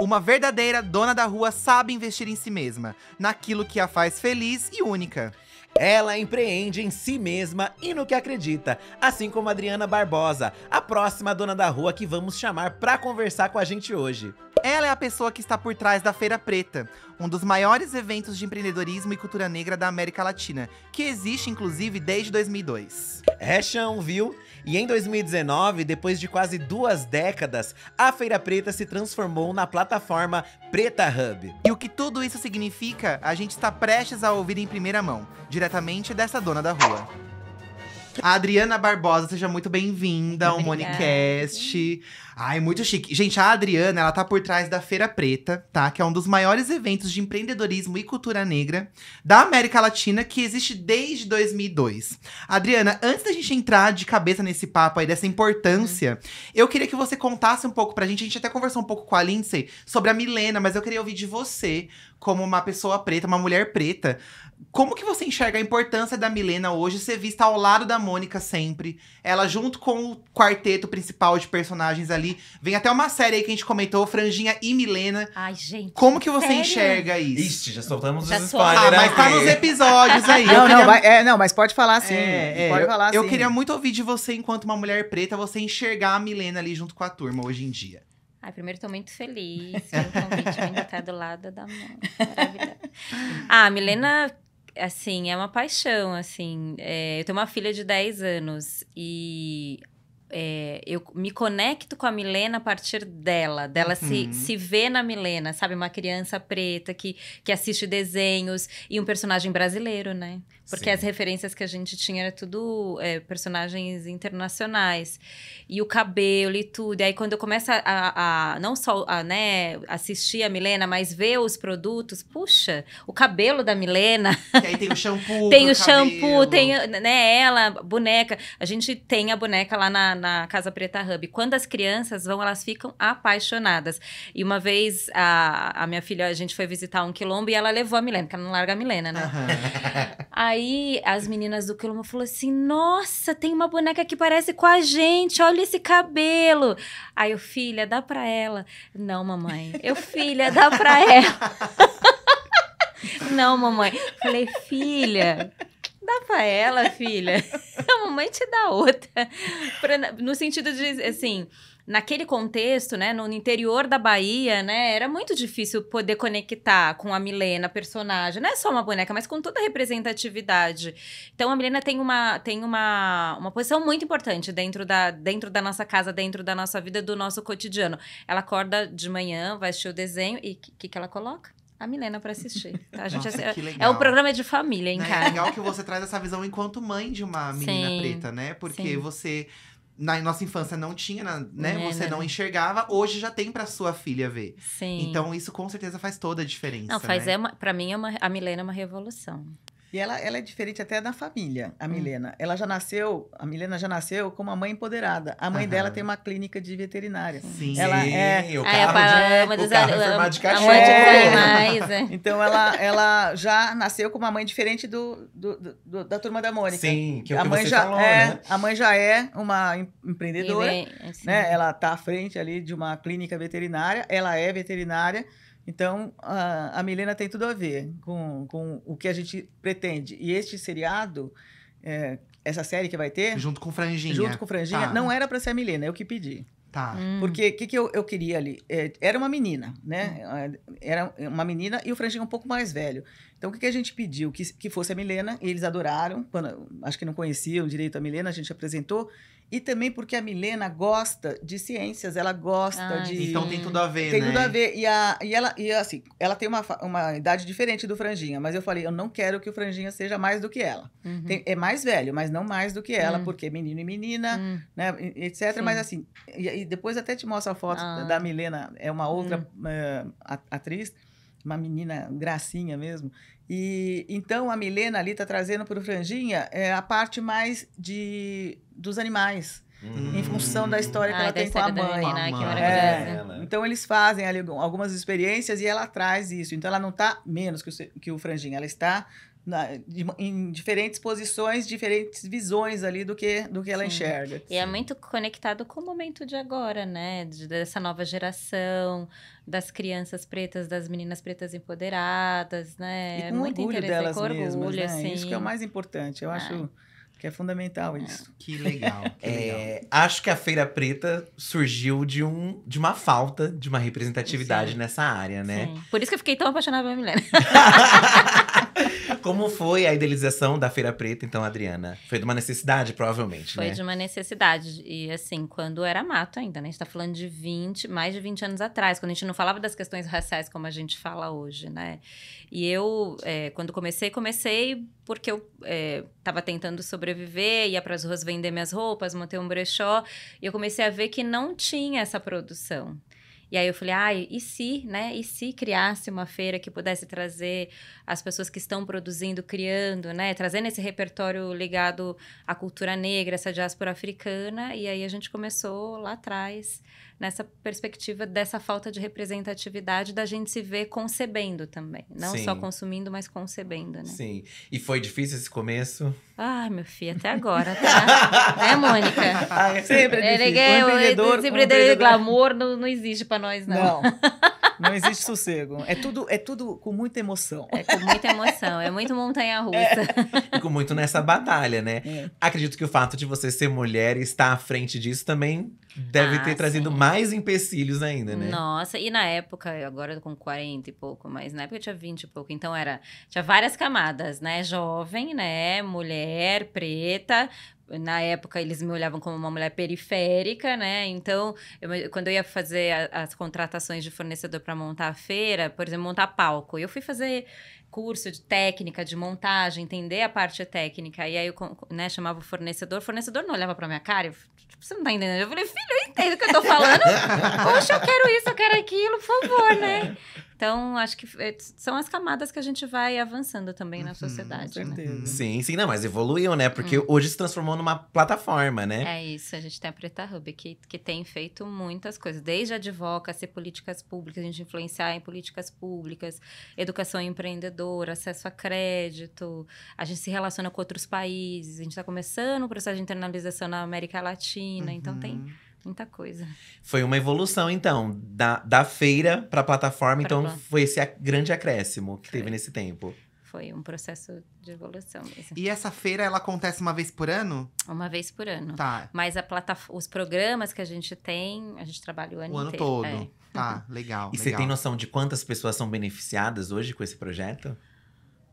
Uma verdadeira dona da rua sabe investir em si mesma, naquilo que a faz feliz e única. Ela empreende em si mesma e no que acredita, assim como a Adriana Barbosa, a próxima dona da rua que vamos chamar pra conversar com a gente hoje. Ela é a pessoa que está por trás da Feira Preta, um dos maiores eventos de empreendedorismo e cultura negra da América Latina, que existe inclusive desde 2002. É chão, viu? E em 2019, depois de quase 2 décadas, a Feira Preta se transformou na plataforma Preta Hub. E o que tudo isso significa, a gente está prestes a ouvir em primeira mão, diretamente dessa dona da rua. A Adriana Barbosa, seja muito bem-vinda ao Monicast. Ai, muito chique. Gente, a Adriana, ela tá por trás da Feira Preta, tá? Que é um dos maiores eventos de empreendedorismo e cultura negra da América Latina, que existe desde 2002. Adriana, antes da gente entrar de cabeça nesse papo aí, dessa importância, eu queria que você contasse um pouco pra gente. A gente até conversou um pouco com a Lindsay sobre a Milena, mas eu queria ouvir de você, como uma pessoa preta, uma mulher preta. Como que você enxerga a importância da Milena hoje ser vista ao lado da Mônica sempre. Ela, junto com o quarteto principal de personagens ali, vem até uma série aí que a gente comentou, Franjinha e Milena. Ai, gente. Como que você sério? enxerga isso? Ixi, já soltamos Já os spoilers. Mas tá nos episódios aí. Não, mas pode falar sim. Pode falar eu sim. queria muito ouvir de você, enquanto uma mulher preta, você enxergar a Milena ali junto com a turma hoje em dia. Ai, primeiro, tô muito feliz pelo convite, ainda tá do lado da mão. Maravilhosa. A Milena, assim, é uma paixão, assim. Eu tenho uma filha de 10 anos e eu me conecto com a Milena a partir dela se ver na Milena, sabe? Uma criança preta que assiste desenhos e um personagem brasileiro, né? Porque as referências que a gente tinha era tudo personagens internacionais. E o cabelo e tudo. E aí, quando eu começo a não só assistir a Milena, mas ver os produtos, puxa, o cabelo da Milena. E aí tem o shampoo. Tem o shampoo, tem ela, boneca. A gente tem a boneca lá na Casa Preta Hub. Quando as crianças vão, elas ficam apaixonadas. E uma vez, a minha filha, a gente foi visitar um quilombo e ela levou a Milena, porque ela não larga a Milena, né? Aí, as meninas do quilombo falaram assim, nossa, tem uma boneca que parece com a gente, olha esse cabelo. Aí eu, filha, dá pra ela. Não, mamãe. Eu, filha, dá pra ela. Não, mamãe. Falei, filha, dá pra ela, filha. A mamãe te dá outra. No sentido de, assim, naquele contexto, né, no interior da Bahia, né, era muito difícil poder conectar com a Milena, personagem. Não é só uma boneca, mas com toda a representatividade. Então, a Milena tem uma posição muito importante dentro da nossa casa, dentro da nossa vida, do nosso cotidiano. Ela acorda de manhã, vai assistir o desenho e o que ela coloca? A Milena pra assistir. A gente é um programa de família em casa. É legal que você traz essa visão enquanto mãe de uma menina preta, né? Porque você, na nossa infância, não tinha, né? Você não enxergava. Hoje já tem pra sua filha ver. Sim. Então, isso com certeza faz toda a diferença, Não, faz, né? pra mim, a Milena é uma revolução. E ela é diferente até da família, a Milena. A Milena já nasceu com uma mãe empoderada. A mãe dela tem uma clínica de veterinária. Sim. Ela o carro é formado de cachorro. Então, ela já nasceu com uma mãe diferente da Turma da Mônica. Sim, que é o a que mãe você já falou, né? A mãe já é uma empreendedora, assim. né? Ela está à frente ali de uma clínica veterinária. Ela é veterinária. Então, a Milena tem tudo a ver com o que a gente pretende. E este seriado, essa série que vai ter... Junto com Franjinha. Junto com Franjinha, tá. Não era para ser a Milena, eu que pedi. Tá. Porque o que eu queria ali? Era uma menina, né? Era uma menina e o Franjinha um pouco mais velho. Então, o que a gente pediu? Que fosse a Milena, e eles adoraram. Acho que não conheciam direito a Milena, a gente apresentou. E também porque a Milena gosta de ciências, ela gosta de... Então tem tudo a ver, Tem né? tudo a ver. E assim, ela tem uma idade diferente do Franjinha, mas eu falei, eu não quero que o Franjinha seja mais do que ela. É mais velho, mas não mais do que ela, porque é menino e menina, né, etc. Sim. Mas assim, e depois até te mostro a foto da Milena, é uma outra atriz, uma menina gracinha mesmo. E então a Milena ali está trazendo para o Franjinha a parte mais dos animais. Em função da história que ela tem com a mãe. Menina, que maravilhosa. Então eles fazem ali algumas experiências e ela traz isso. Então ela não está menos que o Franjinha, ela está em diferentes posições, diferentes visões ali do que ela enxerga. E é muito conectado com o momento de agora, né? Dessa nova geração, das crianças pretas, das meninas pretas empoderadas, né? E com muito orgulho delas com mesmas, orgulho, né? Assim. Isso que é o mais importante. Eu acho que é fundamental isso. Que legal, que legal. Acho que a Feira Preta surgiu de uma falta de uma representatividade nessa área, né? Sim. Por isso que eu fiquei tão apaixonada pela Milena. Como foi a idealização da Feira Preta, então, Adriana? Foi de uma necessidade, provavelmente, Foi né? de uma necessidade. E, assim, quando era mato ainda, né? A gente tá falando de mais de 20 anos atrás, quando a gente não falava das questões raciais como a gente fala hoje, né? E eu, quando comecei porque eu tava tentando sobreviver, ia pras ruas vender minhas roupas, montei um brechó, e eu comecei a ver que não tinha essa produção. E aí eu falei, e se, né? E se criasse uma feira que pudesse trazer as pessoas que estão produzindo, criando, né? Trazendo esse repertório ligado à cultura negra, essa diáspora africana. E aí a gente começou lá atrás, nessa perspectiva dessa falta de representatividade, da gente se ver concebendo também. Não só consumindo, mas concebendo, né? Sim. E foi difícil esse começo? Ai, meu filho, até agora, tá? Né, Mônica? Sempre é difícil. O empreendedor glamour não existe pra nós, não. Não existe sossego. É tudo com muita emoção. É com muita emoção. É muito montanha-russa. E com muito nessa batalha, né? Acredito que o fato de você ser mulher e estar à frente disso também deve ter trazido mais empecilhos ainda, né? Nossa, e na época, agora com 40 e pouco, mas na época eu tinha 20 e pouco. Então tinha várias camadas, né? Jovem, né? Mulher, preta. Na época, eles me olhavam como uma mulher periférica, né? Então, quando eu ia fazer as contratações de fornecedor para montar a feira, por exemplo, montar palco, eu fui fazer curso de técnica, de montagem, entender a parte técnica. E aí, eu chamava o fornecedor não olhava pra minha cara. Você não tá entendendo? Eu falei, filho, eu entendo o que eu tô falando. Poxa, eu quero isso, eu quero aquilo, por favor, né? Então, acho que são as camadas que a gente vai avançando também na sociedade, com certeza. Né? Sim, não, mas evoluiu, né? Porque hoje se transformou numa plataforma, né? É isso, a gente tem a Preta Hub, que tem feito muitas coisas. Desde advocacy, políticas públicas, a gente influenciar em políticas públicas, educação empreendedora, acesso a crédito, a gente se relaciona com outros países, a gente está começando o processo de internalização na América Latina, então tem muita coisa. Foi uma evolução, então, da feira para a plataforma, foi esse grande acréscimo que teve nesse tempo. Foi um processo de evolução mesmo. E essa feira, ela acontece uma vez por ano? Uma vez por ano. Tá. Mas os programas que a gente tem, a gente trabalha o ano inteiro. O ano todo. Tá, legal. E você tem noção de quantas pessoas são beneficiadas hoje com esse projeto?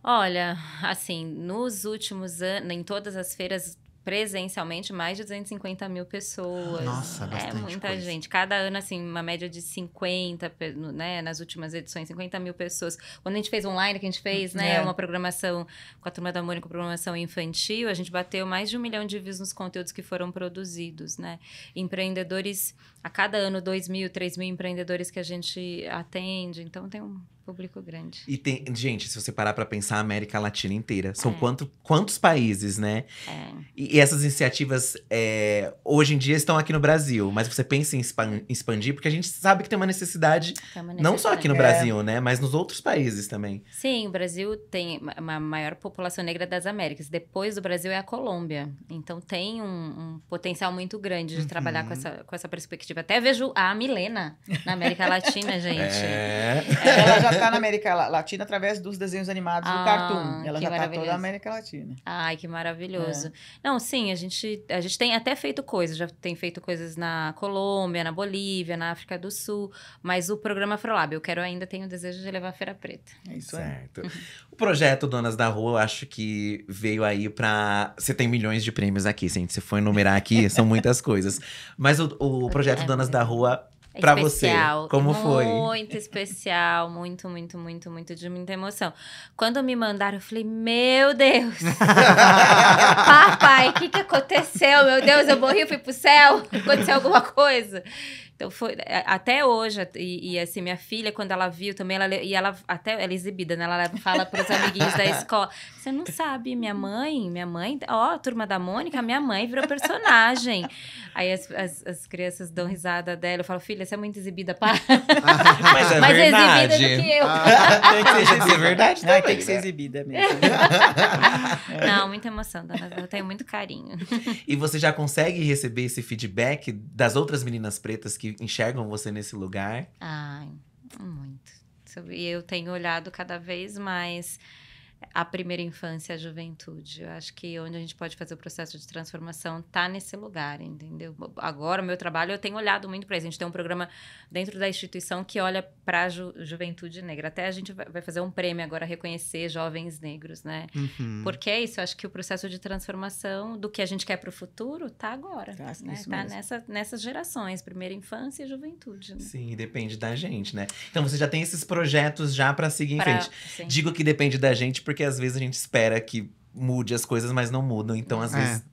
Olha, assim, nos últimos anos, em todas as feiras, presencialmente, mais de 250 mil pessoas. Nossa, bastante muita coisa. gente. Cada ano, assim, uma média de 50, né? Nas últimas edições, 50 mil pessoas. Quando a gente fez online, que a gente fez, né? Uma programação com a Turma da Mônica, programação infantil, a gente bateu mais de 1 milhão de views nos conteúdos que foram produzidos, né? Empreendedores, a cada ano, 2.000, 3.000 empreendedores que a gente atende. Então, tem um público grande. E tem, gente, se você parar pra pensar, a América Latina inteira. São quantos países, né? E essas iniciativas, hoje em dia, estão aqui no Brasil. Mas você pensa em expandir, porque a gente sabe que tem uma necessidade, não só aqui no Brasil, né? Mas nos outros países também. Sim, o Brasil tem uma maior população negra das Américas. Depois do Brasil é a Colômbia. Então, tem um potencial muito grande de trabalhar com essa perspectiva. Até vejo a Milena na América Latina, gente. Ela já tá na América Latina através dos desenhos animados do Cartoon. Ela já tá toda na América Latina. Ai, que maravilhoso. Não, sim, a gente tem até feito coisas. Já tem feito coisas na Colômbia, na Bolívia, na África do Sul. Mas o programa Afrolab, tenho o desejo de levar a Feira Preta. É isso aí. Certo. O projeto Donas da Rua, eu acho que veio aí pra... Você tem milhões de prêmios aqui, gente. Se for enumerar aqui, são muitas coisas. Mas o projeto Donas da Rua... Pra especial, você, como foi? Muito especial, muito, muito, muito, muito, de muita emoção. Quando me mandaram, eu falei, meu Deus! Papai, o que aconteceu? Meu Deus, eu morri, eu fui pro céu? Aconteceu alguma coisa? Então, foi até hoje, e assim, minha filha, quando ela viu também, ela é exibida, né? Ela fala pros amiguinhos da escola, você não sabe, minha mãe, ó, Turma da Mônica, minha mãe virou personagem. Aí as crianças dão risada dela, eu falo, filha, você é muito exibida, pá. Mas é mais verdade. exibida do que eu. Tem que ser verdade também, tem que ser exibida mesmo. Não, muita emoção, dona, eu tenho muito carinho. E você já consegue receber esse feedback das outras meninas pretas que enxergam você nesse lugar? Ai, muito. E eu tenho olhado cada vez mais a primeira infância, a juventude. Eu acho que onde a gente pode fazer o processo de transformação tá nesse lugar, entendeu? Agora, o meu trabalho, eu tenho olhado muito para isso. A gente tem um programa dentro da instituição que olha para a juventude negra. Até a gente vai fazer um prêmio agora, reconhecer jovens negros, né? Porque é isso, eu acho que o processo de transformação do que a gente quer para o futuro tá agora. Né? Tá nessas gerações, primeira infância e juventude. Né? Sim, depende da gente, né? Então, você já tem esses projetos já para seguir em frente. Sim. Digo que depende da gente, porque às vezes a gente espera que mude as coisas, mas não mudam. Então, às vezes,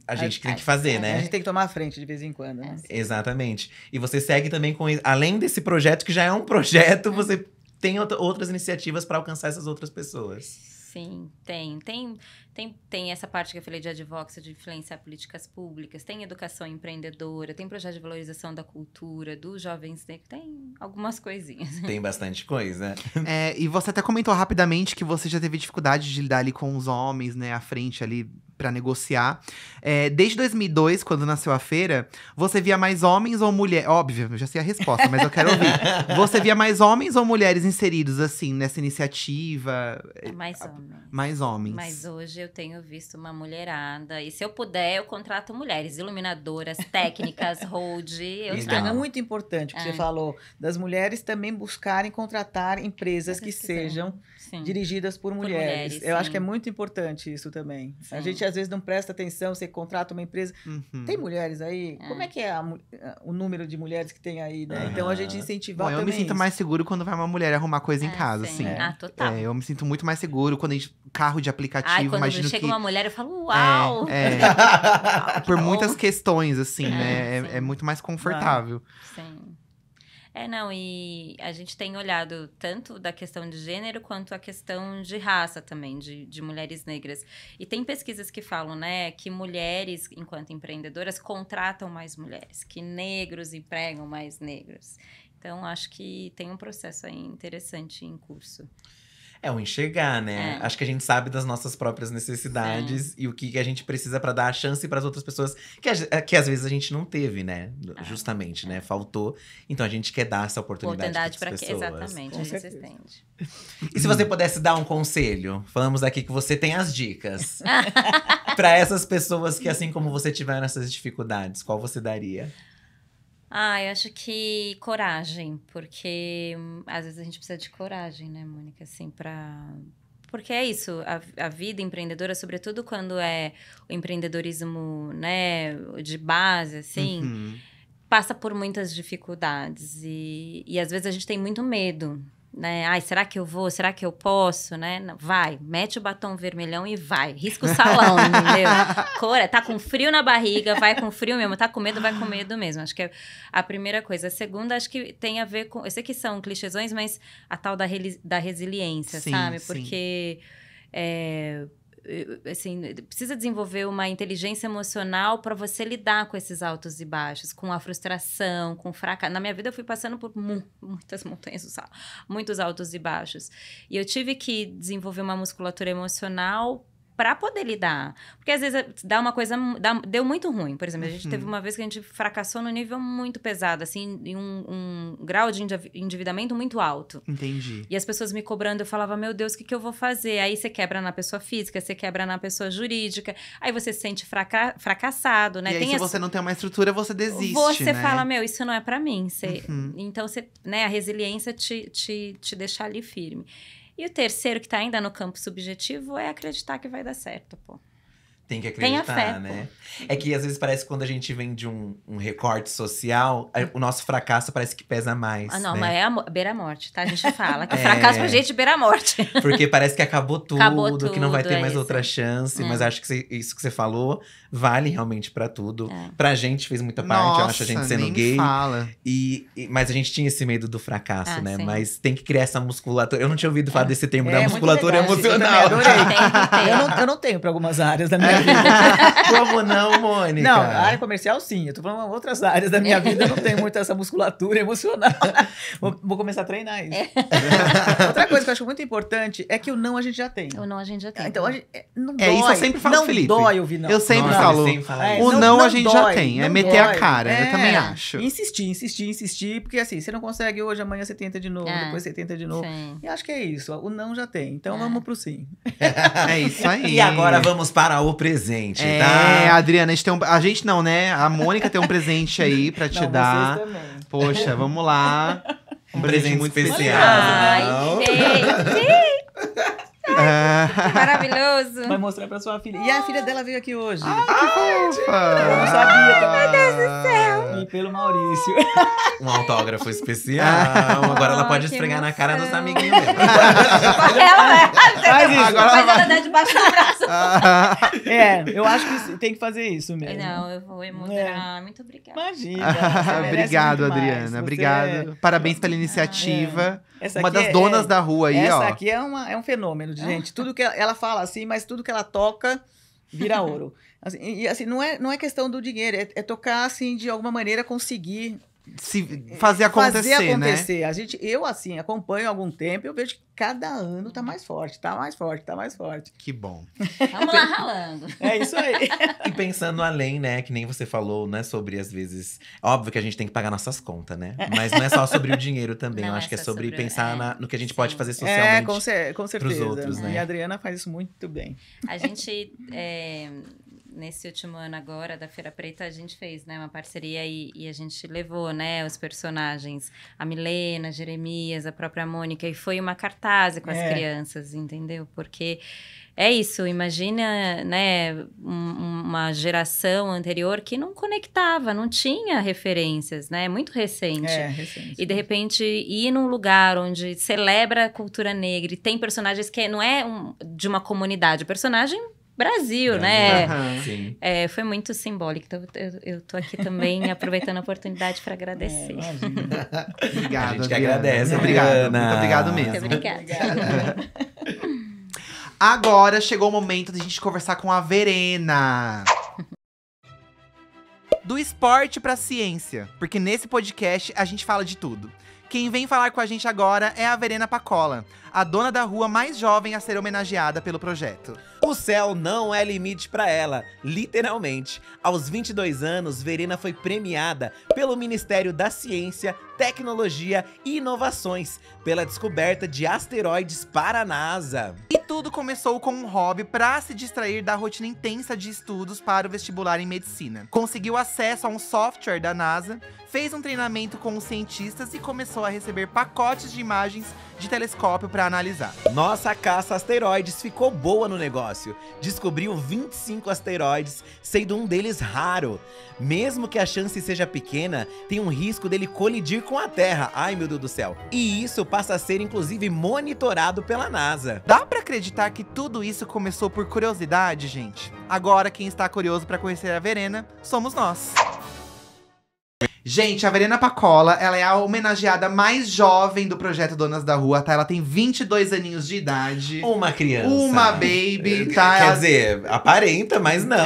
a gente tem que fazer, né? A gente tem que tomar a frente de vez em quando, né? Exatamente. E você segue também com… Além desse projeto, que já é um projeto, você tem outras iniciativas para alcançar essas outras pessoas. Sim, tem essa parte que eu falei de advocacy, de influenciar políticas públicas, tem educação empreendedora, tem projeto de valorização da cultura, dos jovens negros, tem algumas coisinhas. Tem bastante coisa. E você até comentou rapidamente que você já teve dificuldade de lidar ali com os homens, né, à frente ali pra negociar. Desde 2002, quando nasceu a feira, você via mais homens ou mulheres… Óbvio, eu já sei a resposta, mas eu quero ouvir. Você via mais homens ou mulheres inseridos, assim, nessa iniciativa? Mais homens. Mais homens. Mas hoje eu tenho visto uma mulherada. E se eu puder, eu contrato mulheres. Iluminadoras, técnicas, hold. Isso é muito importante o que você falou. Das mulheres também buscarem contratar empresas que sejam dirigidas por mulheres. Eu acho que é muito importante isso também. Sim. A gente às vezes não presta atenção, você contrata uma empresa. Tem mulheres aí? Como é que é o número de mulheres que tem aí, né? Então a gente incentivar também. Eu me sinto mais seguro quando vai uma mulher arrumar coisa em casa, assim. Total. Eu me sinto muito mais seguro quando a gente… Carro de aplicativo, quando imagino chega que… uma mulher, eu falo, uau! Por muitas questões, assim, né? É muito mais confortável. Sim. E a gente tem olhado tanto da questão de gênero quanto a questão de raça também, de mulheres negras. E tem pesquisas que falam, né, que mulheres, enquanto empreendedoras, contratam mais mulheres, que negros empregam mais negros. Então, acho que tem um processo aí interessante em curso. O enxergar, né? Acho que a gente sabe das nossas próprias necessidades e o que a gente precisa para dar a chance para as outras pessoas que às vezes a gente não teve, né? Justamente, né? Faltou. Então a gente quer dar essa oportunidade para as pessoas. Exatamente, a gente se estende. E se você pudesse dar um conselho? Falamos aqui que você tem as dicas. Para essas pessoas que, assim como você, tiveram essas dificuldades, qual você daria? Eu acho que coragem, porque às vezes a gente precisa de coragem, né, Mônica, assim, porque é isso, a vida empreendedora, sobretudo quando é o empreendedorismo, né, de base, assim, passa por muitas dificuldades e às vezes a gente tem muito medo, né? Será que eu vou? Será que eu posso, né? Não, vai, mete o batom vermelhão e vai. Risca o salão, entendeu? Tá com frio na barriga, vai com frio mesmo. Tá com medo, vai com medo mesmo. Acho que é a primeira coisa. A segunda, acho que tem a ver com… Eu sei que são clichêsões, mas a tal da resiliência, sabe? Porque… assim, precisa desenvolver uma inteligência emocional para você lidar com esses altos e baixos, com a frustração, com o fracasso. Na minha vida eu fui passando por muitas montanhas russas, muitos altos e baixos. E eu tive que desenvolver uma musculatura emocional para poder lidar. Porque às vezes dá uma coisa… deu muito ruim. Por exemplo, a gente teve uma vez que a gente fracassou no nível muito pesado, assim, em um grau de endividamento muito alto. Entendi. E as pessoas me cobrando, eu falava, meu Deus, o que eu vou fazer? Aí você quebra na pessoa física, você quebra na pessoa jurídica, aí você se sente fracassado, né? E aí, se você não tem uma estrutura, você desiste, Você né? fala, meu, isso não é para mim. Então, né, a resiliência te deixa ali firme. E o terceiro, que tá ainda no campo subjetivo, é acreditar que vai dar certo, pô. Tem que acreditar, fé, né? É que às vezes parece que quando a gente vem de um recorte social, o nosso fracasso parece que pesa mais. Não, né? mas é beira a morte, tá? A gente fala que o fracasso pra gente beira a morte. Porque parece que acabou tudo, que não vai ter mais outra chance. Mas acho que isso que você falou vale realmente pra tudo. Pra gente fez muita parte, eu acho, a gente sendo gay. Fala. Mas a gente tinha esse medo do fracasso, né? Sim. Mas tem que criar essa musculatura. Eu não tinha ouvido falar desse termo da musculatura emocional. Eu não tenho pra algumas áreas da minha vida. Como não, Mônica? Não, a área comercial sim. Eu tô falando outras áreas da minha vida. Eu não tenho muito essa musculatura emocional. Vou começar a treinar isso. Outra coisa que eu acho muito importante é que o não a gente já tem. O não a gente já tem. Então, não dói. Isso eu sempre falo, Felipe. Não dói ouvir não. Eu sempre falo. O não a gente já tem. É meter a cara. Eu também acho. Insistir. Porque assim, você não consegue hoje, amanhã você tenta de novo, depois você tenta de novo. Sim. E acho que é isso. O não já tem. Então vamos pro sim. É isso aí. E agora vamos para o presente, tá? Adriana, a gente não, né? A Mônica tem um presente aí pra te dar. Vocês também. Poxa, vamos lá. Um presente muito especial. Ai, gente! Maravilhoso. Vai mostrar pra sua filha. E a filha dela veio aqui hoje. Ai, que fofa! Eu não sabia também. Meu Deus do céu. E pelo Maurício. Um autógrafo especial. Agora ela pode esfregar na cara dos amiguinhos dela. Ela dá debaixo do braço. Eu acho que tem que fazer isso mesmo. Não, eu vou emocionar. Muito obrigada. Imagina. Obrigado, Adriana. Obrigado. Parabéns pela iniciativa. Uma das donas da rua aí, essa ó. Essa aqui é um fenômeno, gente. Tudo que ela fala assim, mas tudo que ela toca vira ouro. Assim, e assim, não é questão do dinheiro, é tocar assim, de alguma maneira conseguir fazer acontecer, né? Eu, assim, acompanho há algum tempo e eu vejo que cada ano tá mais forte, tá mais forte, tá mais forte. Que bom. Vamos lá ralando. É isso aí. E pensando além, né, que nem você falou, né, sobre às vezes… Óbvio que a gente tem que pagar nossas contas, né? Mas não é só sobre o dinheiro também. Eu acho que é sobre pensar no que a gente pode fazer socialmente com certeza. Pros outros, né? E a Adriana faz isso muito bem. A gente… nesse último ano agora, da Feira Preta, a gente fez, né, uma parceria e a gente levou, né, os personagens, a Milena, a Jeremias, a própria Mônica, e foi uma cartaz com as crianças, entendeu? Porque é isso, imagina, né, uma geração anterior que não conectava, não tinha referências, né, muito recente. Recente. E, de repente, ir num lugar onde celebra a cultura negra e tem personagens que não é de uma comunidade, o personagem Brasil, né? Sim. Foi muito simbólico. Então, eu tô aqui também aproveitando a oportunidade para agradecer. Obrigado, a gente que Adriana. agradece, Obrigado. Muito obrigado mesmo. Muito obrigada. Agora chegou o momento de a gente conversar com a Verena. Do esporte pra ciência, porque nesse podcast a gente fala de tudo. Quem vem falar com a gente agora é a Verena Pacola, a dona da rua mais jovem a ser homenageada pelo projeto. O céu não é limite para ela, literalmente. Aos 22 anos, Verena foi premiada pelo Ministério da Ciência, Tecnologia e Inovações pela descoberta de asteroides para a NASA. E tudo começou com um hobby para se distrair da rotina intensa de estudos para o vestibular em medicina. Conseguiu acesso a um software da NASA, fez um treinamento com os cientistas e começou a receber pacotes de imagens de telescópio para analisar. Nossa caça a asteroides ficou boa no negócio. Descobriu 25 asteroides, sendo um deles raro. Mesmo que a chance seja pequena, tem um risco dele colidir com a Terra. Ai, meu Deus do céu. E isso passa a ser, inclusive, monitorado pela NASA. Dá pra acreditar que tudo isso começou por curiosidade, gente? Agora, quem está curioso pra conhecer a Verena, somos nós. Gente, a Verena Pacola, ela é a homenageada mais jovem do projeto Donas da Rua, tá? Ela tem 22 aninhos de idade. Uma criança. Uma baby, tá? Quer dizer, aparenta, mas não.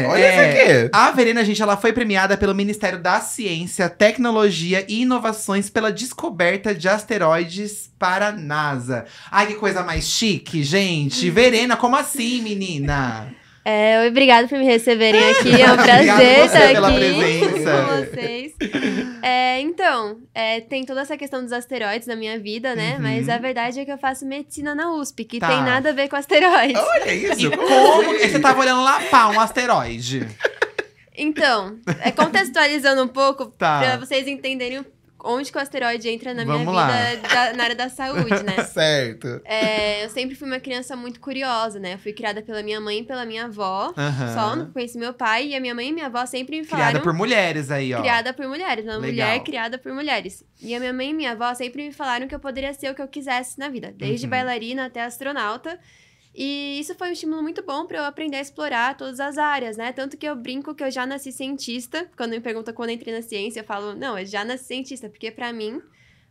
Olha isso aqui. A Verena, gente, ela foi premiada pelo Ministério da Ciência, Tecnologia e Inovações pela descoberta de asteroides para a NASA. Ai, que coisa mais chique, gente. Verena, como assim, menina? Obrigada por me receberem aqui, é um prazer estar aqui pela presença. com vocês. Então, tem toda essa questão dos asteroides na minha vida, né? Mas a verdade é que eu faço medicina na USP, que tem nada a ver com asteroides. Olha isso! E como que você tava olhando lá, pá, um asteroide? Então, contextualizando um pouco, pra vocês entenderem onde que o asteroide entra na minha vida na área da saúde, né? Certo. Eu sempre fui uma criança muito curiosa, né? Eu fui criada pela minha mãe e pela minha avó. Só não conheci meu pai. E a minha mãe e minha avó sempre me falaram… Criada por mulheres aí, ó. Criada por mulheres. Uma mulher criada por mulheres. E a minha mãe e minha avó sempre me falaram que eu poderia ser o que eu quisesse na vida. Desde bailarina até astronauta. E isso foi um estímulo muito bom para eu aprender a explorar todas as áreas, né? Tanto que eu brinco que eu já nasci cientista. Quando me perguntam quando eu entrei na ciência, eu falo, não, eu já nasci cientista. Porque para mim,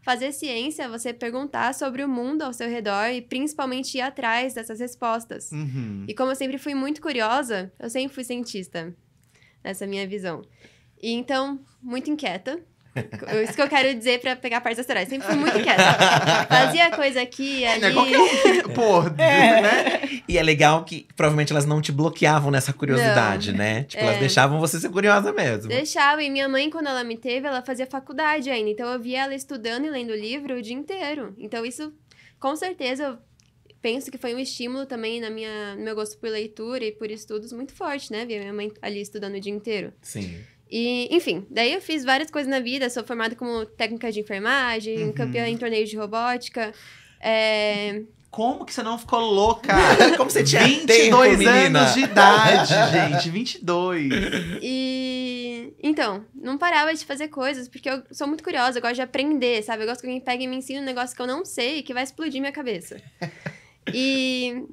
fazer ciência é você perguntar sobre o mundo ao seu redor e principalmente ir atrás dessas respostas. E como eu sempre fui muito curiosa, eu sempre fui cientista, nessa minha visão. E então, muito inquieta. Isso que eu quero dizer pra pegar parte das asteroides. Sempre fui muito inquieta. Fazia coisa aqui e ali. Não é qualquer um. Pô, né? E é legal que provavelmente elas não te bloqueavam nessa curiosidade, né? Tipo, elas deixavam você ser curiosa mesmo. Deixava. E minha mãe, quando ela me teve, ela fazia faculdade ainda. Então eu via ela estudando e lendo livro o dia inteiro. Então isso, com certeza, eu penso que foi um estímulo também no meu gosto por leitura e por estudos muito forte, né? Ver minha mãe ali estudando o dia inteiro. Sim. E, enfim, daí eu fiz várias coisas na vida. Sou formada como técnica de enfermagem, campeã em torneios de robótica. Como que você não ficou louca? Como você tinha 22 tempo, anos de idade, gente. 22. Então, não parava de fazer coisas, porque eu sou muito curiosa, eu gosto de aprender, sabe? Eu gosto que alguém pegue e me ensine um negócio que eu não sei e que vai explodir minha cabeça. E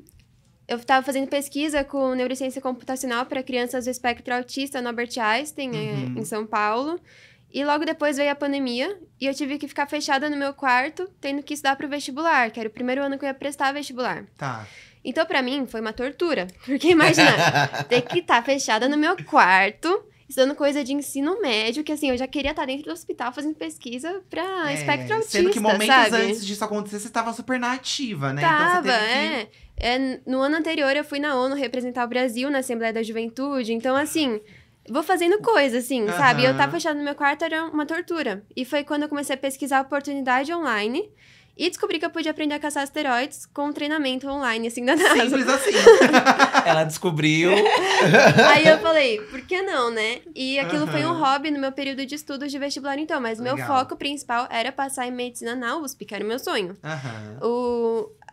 eu estava fazendo pesquisa com neurociência computacional para crianças do espectro autista no Albert Einstein, em São Paulo. E logo depois veio a pandemia e eu tive que ficar fechada no meu quarto, tendo que estudar pro vestibular, que era o primeiro ano que eu ia prestar vestibular. Tá. Então, pra mim, foi uma tortura. Porque imagina, ter que estar fechada no meu quarto, estudando coisa de ensino médio, que assim, eu já queria estar dentro do hospital fazendo pesquisa pra espectro autista, sendo que momentos sabe? antes disso acontecer, você estava super na ativa, né? Tava, então você teve que... No ano anterior, eu fui na ONU representar o Brasil na Assembleia da Juventude. Então, assim, vou fazendo coisa, assim, sabe? E eu tava fechada no meu quarto, era uma tortura. E foi quando eu comecei a pesquisar a oportunidade online. E descobri que eu podia aprender a caçar asteroides com um treinamento online, assim, da NASA. Simples assim. Ela descobriu. Aí eu falei, por que não, né? E aquilo foi um hobby no meu período de estudos de vestibular, então. Mas meu foco principal era passar em medicina na USP, que era o meu sonho.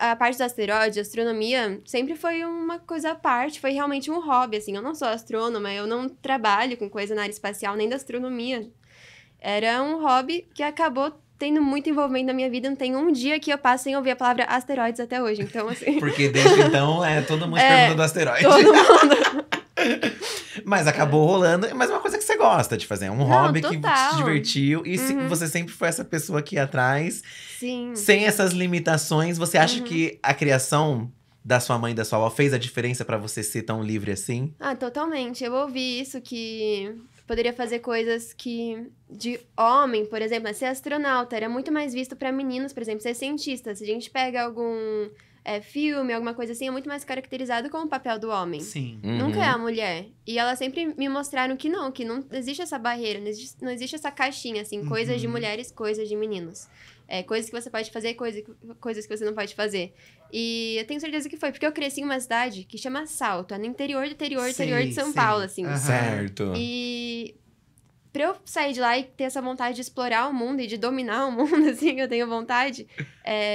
A parte dos asteroides, astronomia, sempre foi uma coisa à parte. Foi realmente um hobby, assim. Eu não sou astrônoma, eu não trabalho com coisa na área espacial, nem da astronomia. Era um hobby que acabou tendo muito envolvimento na minha vida. Não tem um dia que eu passe sem ouvir a palavra asteroides até hoje. Então, assim... Porque desde então, todo mundo perguntando asteroide. Todo mundo. Mas acabou rolando. Mas é uma coisa que você gosta de fazer. É um hobby que te divertiu. E você sempre foi essa pessoa que ia atrás. Sim. Sem essas limitações. Você acha que a criação da sua mãe e da sua avó fez a diferença pra você ser tão livre assim? Ah, totalmente. Eu ouvi isso, que poderia fazer coisas que... De homem, por exemplo, ser astronauta era muito mais visto pra meninos, por exemplo, ser cientista. Se a gente pega algum filme, alguma coisa assim, é muito mais caracterizado como o papel do homem. Sim. Nunca é a mulher. E elas sempre me mostraram que não existe essa barreira, não existe essa caixinha, assim, coisas de mulheres, coisas de meninos. Coisas que você pode fazer, coisas que você não pode fazer. E eu tenho certeza que foi, porque eu cresci em uma cidade que chama Salto, é no interior de São Paulo, assim. Certo. E pra eu sair de lá e ter essa vontade de explorar o mundo e de dominar o mundo, assim, que eu tenho vontade,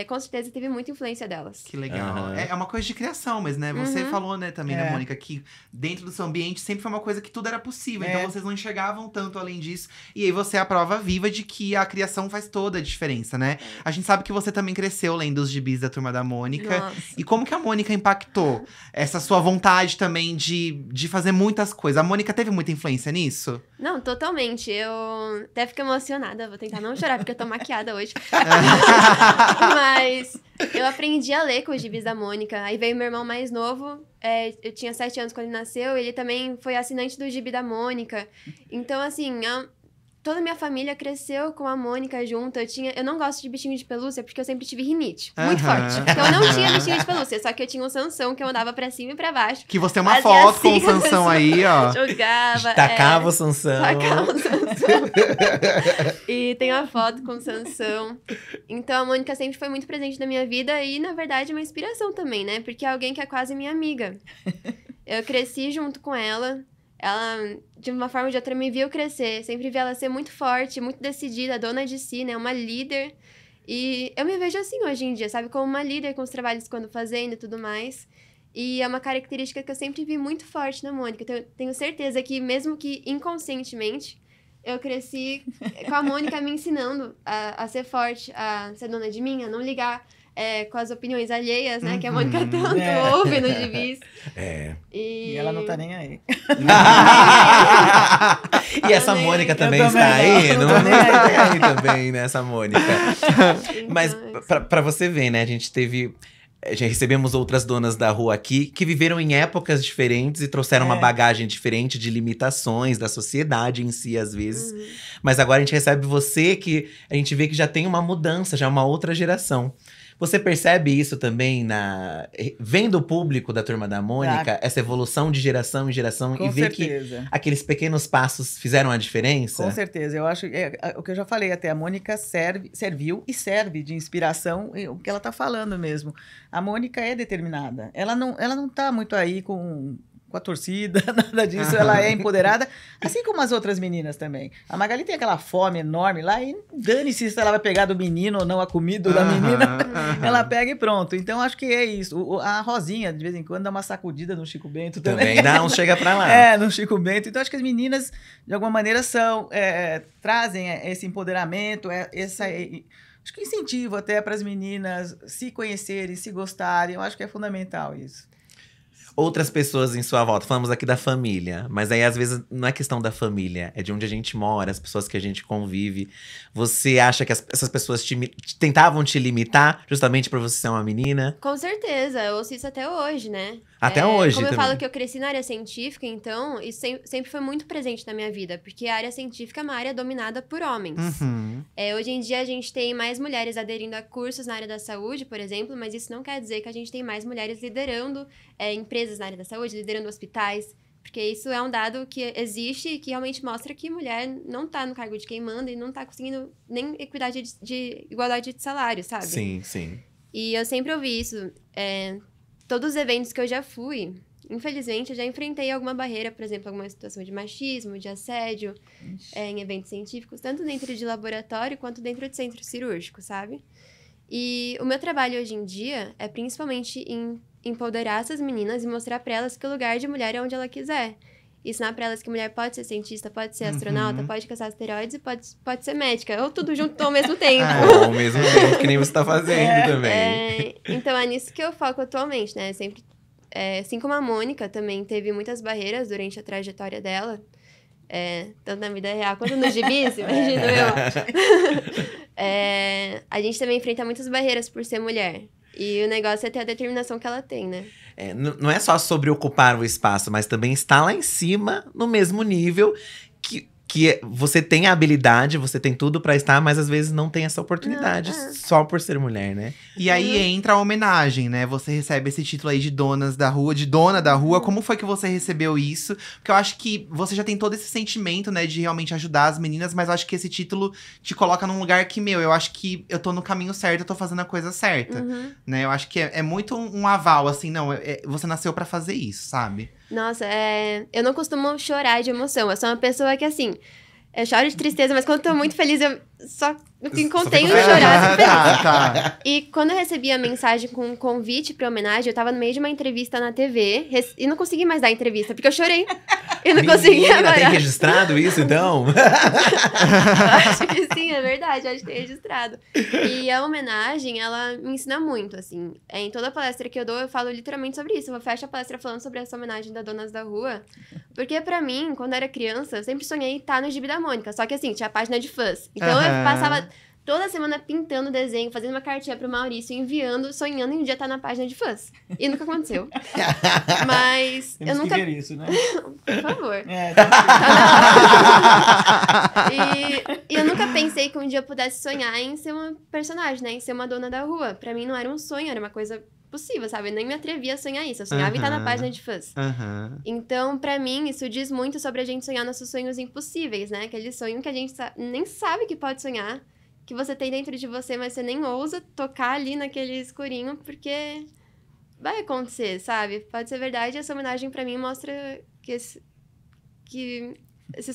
com certeza teve muita influência delas. Que legal. É uma coisa de criação, mas, né? Você falou, né, também, né, Mônica, que dentro do seu ambiente sempre foi uma coisa que tudo era possível. Então, vocês não enxergavam tanto além disso. E aí, você é a prova viva de que a criação faz toda a diferença, né? A gente sabe que você também cresceu lendo os gibis da Turma da Mônica. Nossa. E como que a Mônica impactou essa sua vontade também de fazer muitas coisas? A Mônica teve muita influência nisso? Não, totalmente. Eu até fico emocionada. Vou tentar não chorar, porque eu tô maquiada hoje. Mas eu aprendi a ler com os gibis da Mônica. Aí veio meu irmão mais novo. Eu tinha 7 anos quando ele nasceu. Ele também foi assinante do gibi da Mônica. Então, assim... Toda a minha família cresceu com a Mônica junto. Eu não gosto de bichinho de pelúcia, porque eu sempre tive rinite. Muito forte. Então, eu não tinha bichinho de pelúcia. Só que eu tinha um Sansão que eu andava pra cima e pra baixo. Que você tem uma foto com o Sansão aí, ó. Jogava. Tacava o Sansão. Tacava o Sansão. E tem uma foto com o Sansão. Então, a Mônica sempre foi muito presente na minha vida. E, na verdade, uma inspiração também, né? Porque é alguém que é quase minha amiga. Eu cresci junto com ela. Ela, de uma forma ou de outra, me viu crescer. Sempre vi ela ser muito forte, muito decidida, dona de si, né? Uma líder. E eu me vejo assim hoje em dia, sabe? Como uma líder com os trabalhos que ando fazendo e tudo mais. E é uma característica que eu sempre vi muito forte na Mônica. Então, eu tenho certeza que, mesmo que inconscientemente, eu cresci com a Mônica me ensinando a ser forte, a ser dona de mim, a não ligar com as opiniões alheias, né? Que a Mônica tanto ouve nos gibis. E ela não tá nem aí. E essa Mônica também está aí? Não tá nem aí também, né? Essa Mônica. Mas pra você ver, né? A gente já recebemos outras donas da rua aqui que viveram em épocas diferentes e trouxeram uma bagagem diferente de limitações da sociedade em si, às vezes. Mas agora a gente recebe você, que a gente vê que já tem uma mudança, já é uma outra geração. Você percebe isso também vendo o público da Turma da Mônica, essa evolução de geração em geração, com e ver certeza. Que aqueles pequenos passos fizeram a diferença? Com certeza. Eu acho o que eu já falei até, a Mônica serviu e serve de inspiração, o que ela tá falando mesmo. A Mônica é determinada. Ela não tá muito aí com com a torcida, nada disso. Ela é empoderada, assim como as outras meninas também. A Magali tem aquela fome enorme lá e dane-se se ela vai pegar do menino ou não a comida da menina. Ela pega e pronto. Então, acho que é isso. A Rosinha, de vez em quando, dá uma sacudida no Chico Bento também. Não chega pra lá. No Chico Bento. Então, acho que as meninas, de alguma maneira, trazem esse empoderamento, acho que incentivo até para as meninas se conhecerem, se gostarem. Eu acho que é fundamental isso. Outras pessoas em sua volta, falamos aqui da família, mas aí às vezes não é questão da família, é de onde a gente mora, as pessoas que a gente convive. Você acha que essas pessoas tentavam te limitar justamente por você ser uma menina? Com certeza, eu ouço isso até hoje, né? Até hoje como também. Eu falo que eu cresci na área científica, então isso sempre foi muito presente na minha vida, porque a área científica é uma área dominada por homens. Hoje em dia a gente tem mais mulheres aderindo a cursos na área da saúde, por exemplo, mas isso não quer dizer que a gente tem mais mulheres liderando empresas na área da saúde, liderando hospitais, porque isso é um dado que existe e que realmente mostra que mulher não tá no cargo de quem manda e não tá conseguindo nem equidade de igualdade de salário, sabe? Sim, sim. E eu sempre ouvi isso. Todos os eventos que eu já fui, infelizmente, eu já enfrentei alguma barreira, por exemplo, alguma situação de machismo, de assédio, em eventos científicos, tanto dentro de laboratório quanto dentro de centro cirúrgico, sabe? E o meu trabalho hoje em dia é principalmente em empoderar essas meninas e mostrar para elas que o lugar de mulher é onde ela quiser. Ensinar para elas que mulher pode ser cientista, pode ser astronauta, pode caçar asteroides e pode ser médica. Ou tudo junto ao mesmo tempo. Ao mesmo tempo, que nem você tá fazendo também. Então, é nisso que eu foco atualmente, né? Sempre, assim como a Mônica também teve muitas barreiras durante a trajetória dela, tanto na vida real quanto nos gibis, imagino eu. A gente também enfrenta muitas barreiras por ser mulher. E o negócio é ter a determinação que ela tem, né? Não é só sobre ocupar o espaço, mas também estar lá em cima, no mesmo nível, que você tem a habilidade, você tem tudo pra estar, mas às vezes não tem essa oportunidade só por ser mulher, né? E aí entra a homenagem, né? Você recebe esse título aí de Donas da Rua, de Dona da Rua. Como foi que você recebeu isso? Porque eu acho que você já tem todo esse sentimento, né, de realmente ajudar as meninas, mas eu acho que esse título te coloca num lugar que, eu acho que eu tô no caminho certo, eu tô fazendo a coisa certa, né? Eu acho que é muito um aval, assim, você nasceu pra fazer isso, sabe? Nossa, eu não costumo chorar de emoção. Eu sou uma pessoa que, assim, eu choro de tristeza, mas quando eu tô muito feliz, eu só me contenho de chorar. Tá. E quando eu recebi a mensagem com um convite pra homenagem, eu tava no meio de uma entrevista na TV e não consegui mais dar entrevista, porque eu chorei. Eu não conseguia parar. Tem registrado isso, então? Eu acho que sim, é verdade. Acho que tem registrado. E a homenagem, ela me ensina muito, assim. Em toda palestra que eu dou, eu falo literalmente sobre isso. Eu fecho a palestra falando sobre essa homenagem da Donas da Rua. Porque pra mim, quando eu era criança, eu sempre sonhei estar no Gibi da Mônica. Só que assim, tinha a página de fãs. Então eu passava toda semana pintando desenho, fazendo uma cartinha pro Maurício, enviando, sonhando em um dia estar na página de fãs. E nunca aconteceu. Mas Temos eu nunca... que ver isso, né? Por favor. Tá E eu nunca pensei que um dia eu pudesse sonhar em ser uma personagem, né? Em ser uma dona da rua. Pra mim não era um sonho, era uma coisa possível, sabe? Eu nem me atrevia a sonhar isso. Eu sonhava em estar na página de fãs. Então, pra mim, isso diz muito sobre a gente sonhar nossos sonhos impossíveis, né? Aquele sonho que a gente nem sabe que pode sonhar, que você tem dentro de você, mas você nem ousa tocar ali naquele escurinho, porque vai acontecer, sabe? Pode ser verdade. Essa homenagem pra mim mostra que esses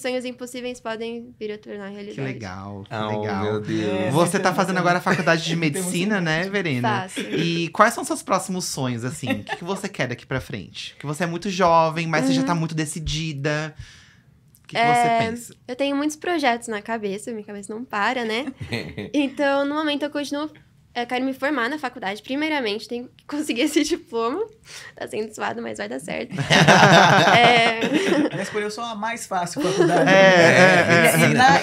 sonhos impossíveis podem vir a tornar realidade. Que legal, que legal. Meu Deus. Você tá fazendo agora a faculdade de medicina, né, Verena? Faço. E quais são seus próximos sonhos, assim? O que você quer daqui pra frente? Porque você é muito jovem, mas você já tá muito decidida. O que você pensa? Eu tenho muitos projetos na cabeça, minha cabeça não para, né? Então, no momento, eu quero me formar na faculdade. Primeiramente, tenho que conseguir esse diploma. Tá sendo suado, mas vai dar certo. Ela escolheu só a mais fácil faculdade.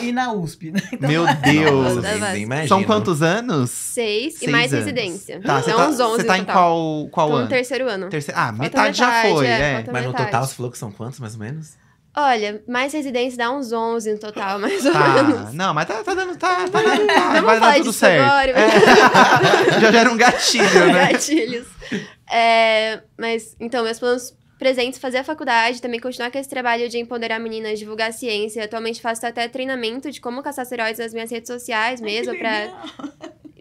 E na USP, né? Então, meu Deus! Nossa, são quantos anos? 6 e mais anos. Residência. Tá, então, uns 11 você tá no em total. qual Tô ano? no terceiro ano. Metade já foi, falta Mas no metade. total, você falou que são quantos, mais ou menos? Olha, mais residência dá uns 11 no total, mais ou menos. Não, mas tá dando, Não vai dar tudo certo. Agora, Já gera um gatilho, né? Gatilhos. Mas, então, meus planos presentes, fazer a faculdade, também continuar com esse trabalho de empoderar meninas, divulgar ciência. Atualmente faço até treinamento de como caçar asteroides nas minhas redes sociais mesmo, pra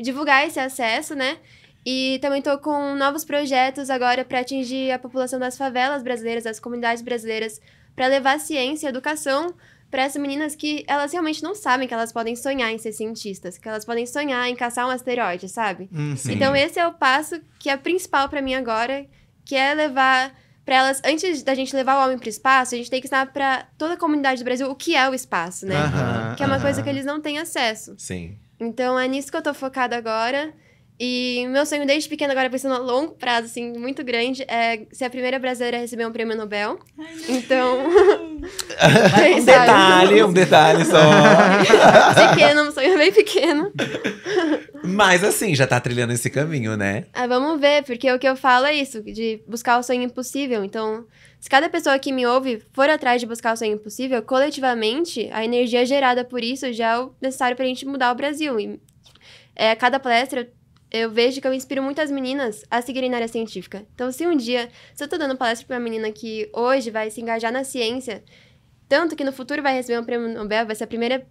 divulgar esse acesso, né? E também tô com novos projetos agora para atingir a população das favelas brasileiras, das comunidades brasileiras, para levar ciência e educação para essas meninas que elas realmente não sabem que elas podem sonhar em ser cientistas, que elas podem sonhar em caçar um asteroide, sabe? Então esse é o passo que é principal para mim agora, que é levar para elas, antes da gente levar o homem para o espaço, a gente tem que ensinar para toda a comunidade do Brasil o que é o espaço, né? Que é uma coisa que eles não têm acesso. Sim. Então é nisso que eu tô focada agora. E meu sonho desde pequena, agora pensando a longo prazo, assim, muito grande, é ser a primeira brasileira a receber um prêmio Nobel. Então... um detalhe só. Pequeno, um sonho bem pequeno. Mas assim, já tá trilhando esse caminho, né? Vamos ver, porque o que eu falo é isso, de buscar o sonho impossível. Então, se cada pessoa que me ouve for atrás de buscar o sonho impossível, coletivamente, a energia gerada por isso já é o necessário pra gente mudar o Brasil. E cada palestra... eu vejo que eu inspiro muitas meninas a seguirem na área científica. Então, se um dia... se eu tô dando palestra pra uma menina que hoje vai se engajar na ciência, tanto que no futuro vai receber um prêmio Nobel, vai ser a primeira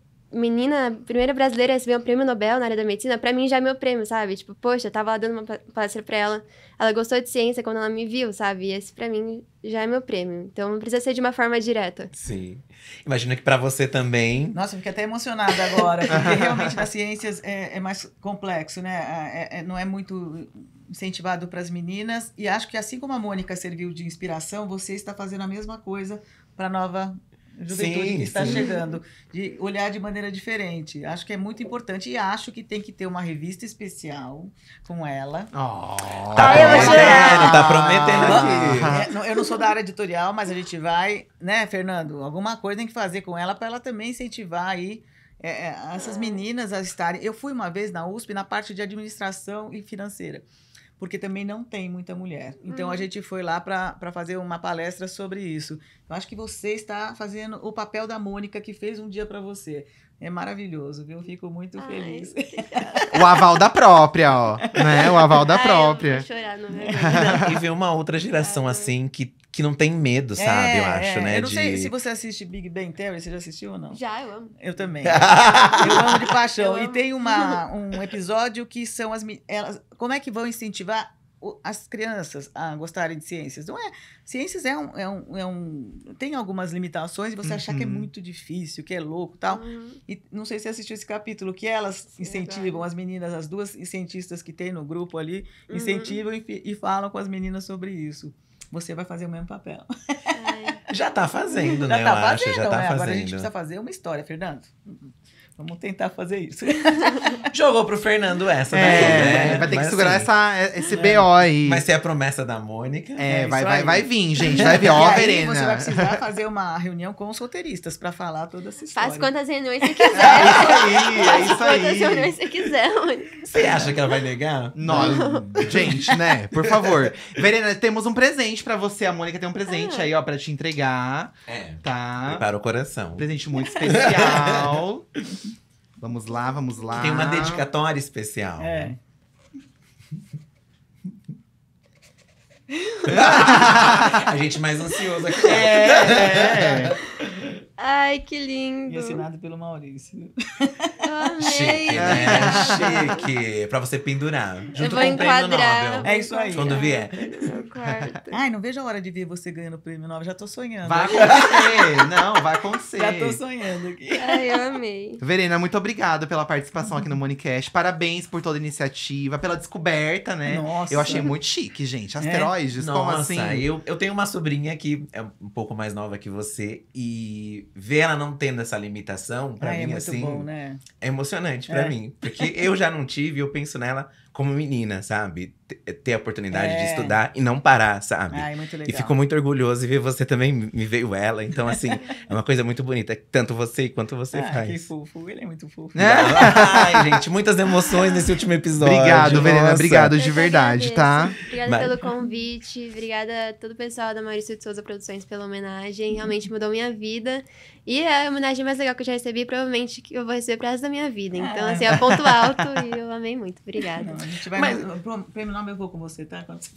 brasileira a receber um prêmio Nobel na área da medicina, pra mim já é meu prêmio, sabe? Tipo, poxa, eu tava lá dando uma palestra pra ela, ela gostou de ciência quando ela me viu, sabe? E esse pra mim já é meu prêmio. Então não precisa ser de uma forma direta. Sim. Imagino que pra você também... Nossa, eu fiquei até emocionada agora, porque realmente nas ciências é mais complexo, né? Não é muito incentivado para as meninas, e acho que assim como a Mônica serviu de inspiração, você está fazendo a mesma coisa para a nova juventude que está chegando, de olhar de maneira diferente. Acho que é muito importante e acho que tem que ter uma revista especial com ela. Tá prometendo aqui. Eu não sou da área editorial, mas a gente vai, né, Fernando? Alguma coisa tem que fazer com ela para ela também incentivar aí essas meninas a estarem... Eu fui uma vez na USP na parte de administração e financeira, porque também não tem muita mulher. Então, a gente foi lá para fazer uma palestra sobre isso. Eu acho que você está fazendo o papel da Mônica, que fez um dia para você. É maravilhoso, viu? Eu fico muito feliz. O aval da própria, ó. Né? O aval da própria. Eu vou chorar no meu Deus. E ver uma outra geração assim que não tem medo, sabe? Eu acho, né? Eu não sei se você assiste Big Bang Theory, você já assistiu ou não? Já, eu amo. Eu também. Eu amo de paixão. E tem um episódio que são elas, como é que vão incentivar as crianças a gostarem de ciências? Não é? Ciências tem algumas limitações e você achar que é muito difícil, que é louco e tal. E não sei se você assistiu esse capítulo, que elas incentivam as meninas, as duas cientistas que tem no grupo ali, incentivam e falam com as meninas sobre isso. Você vai fazer o mesmo papel. Já tá fazendo, né? Já tá fazendo. Agora a gente precisa fazer uma história, Fernando. Vamos tentar fazer isso. Jogou pro Fernando essa daí, né? Vai ter que segurar esse BO aí. Vai ser a promessa da Mônica. Vai vir, gente. Vai vir, ó, Verena. Você vai precisar fazer uma reunião com os roteiristas pra falar toda essa história. Faz quantas reuniões você quiser. É isso aí. Quantas reuniões você quiser. Você acha que ela vai negar? Não, gente, né? Por favor. Verena, temos um presente pra você. A Mônica tem um presente aí, ó, pra te entregar. Tá? Prepara o coração. Um presente muito especial. Vamos lá. Tem uma dedicatória especial. A gente mais ansioso aqui. Ai, que lindo. E assinado pelo Maurício. Amei. Chique, né? Chique. Pra você pendurar. Junto vou com o prêmio enquadrar. Nobel. É isso aí. Quando vier. Meu quarto. Ai, não vejo a hora de ver você ganhando o prêmio Nobel. Já tô sonhando. Vai acontecer. Não, vai acontecer. Já tô sonhando aqui. Ai, eu amei. Verena, muito obrigado pela participação aqui no Monicast. Parabéns por toda a iniciativa, pela descoberta, né? Nossa. Eu achei muito chique, gente. Asteroides, como assim? Eu tenho uma sobrinha que é um pouco mais nova que você. E ver ela não tendo essa limitação, pra mim, é muito assim… bom, né? É emocionante pra mim. Porque eu já não tive, eu penso nela como menina, sabe? Ter a oportunidade de estudar e não parar, sabe? Ai, muito legal. E fico muito orgulhoso. E ver você também, me veio ela. Então, assim, é uma coisa muito bonita. Tanto você quanto você faz. Que fofo. Ele é muito fofo. Ai, gente, muitas emoções nesse último episódio. Obrigado, Verena. Nossa. Obrigado de verdade, tá? Obrigada pelo convite. Obrigada a todo o pessoal da Maurício de Souza Produções pela homenagem. Realmente mudou minha vida. E é a homenagem mais legal que eu já recebi, provavelmente que eu vou receber pro resto da minha vida. Então, assim, é ponto alto e eu amei muito. Obrigada. Não, a gente vai pro prêmio Nobel, eu vou com você, tá? Vamos.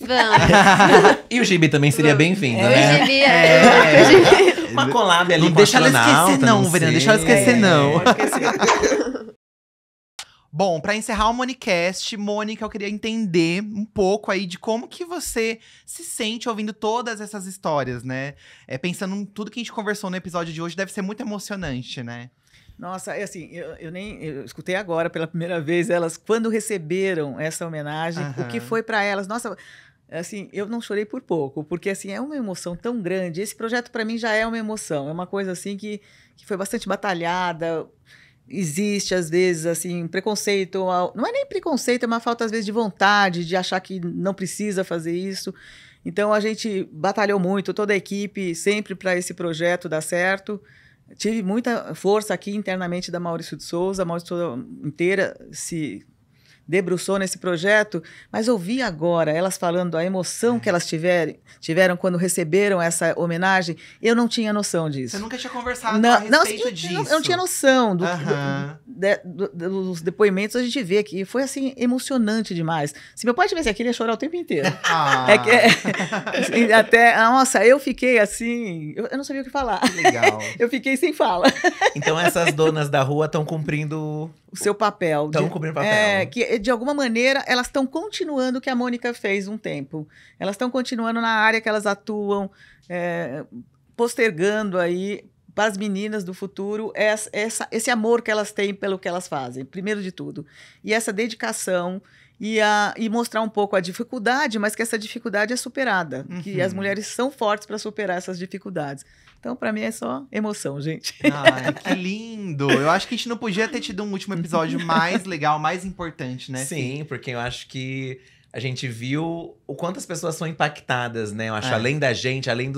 E o Gibi também seria bem-vindo, né? O Gibi Uma collab ali não com deixa ela astronauta, esquecer, não, Verena. Deixa ela esquecer, não. Pode esquecer. Bom, pra encerrar o Monicast, Mônica, eu queria entender um pouco aí de como que você se sente ouvindo todas essas histórias, né? Pensando em tudo que a gente conversou no episódio de hoje, deve ser muito emocionante, né? Nossa, assim, eu escutei agora pela primeira vez elas, quando receberam essa homenagem, o que foi para elas. Nossa, assim, eu não chorei por pouco, porque assim, é uma emoção tão grande. Esse projeto para mim já é uma emoção, é uma coisa assim que foi bastante batalhada. Existe, às vezes, assim, preconceito. Não é nem preconceito, é uma falta, às vezes, de vontade, de achar que não precisa fazer isso. Então, a gente batalhou muito, toda a equipe, sempre para esse projeto dar certo. Tive muita força aqui internamente da Maurício de Souza, a Maurício de Souza inteira se debruçou nesse projeto, mas ouvi agora elas falando da emoção que elas tiveram quando receberam essa homenagem. Eu não tinha noção disso. Você nunca tinha conversado a respeito disso? Eu não tinha noção dos depoimentos. A gente vê que foi assim emocionante demais. Se meu pai tivesse aqui, ele ia chorar o tempo inteiro. Nossa, eu fiquei assim, eu não sabia o que falar. Que legal. Eu fiquei sem fala. Então essas donas da rua estão cumprindo o seu papel. Estão cumprindo o papel. Que de alguma maneira elas estão continuando o que a Mônica fez um tempo. Elas estão continuando na área que elas atuam, postergando aí para as meninas do futuro esse amor que elas têm pelo que elas fazem, primeiro de tudo. E essa dedicação e mostrar um pouco a dificuldade, mas que essa dificuldade é superada. Que as mulheres são fortes para superar essas dificuldades. Então, para mim, é só emoção, gente. Ai, que lindo! Eu acho que a gente não podia ter tido um último episódio mais legal, mais importante, né? Sim, porque eu acho que a gente viu o quanto as pessoas são impactadas, né? Eu acho, além da gente, além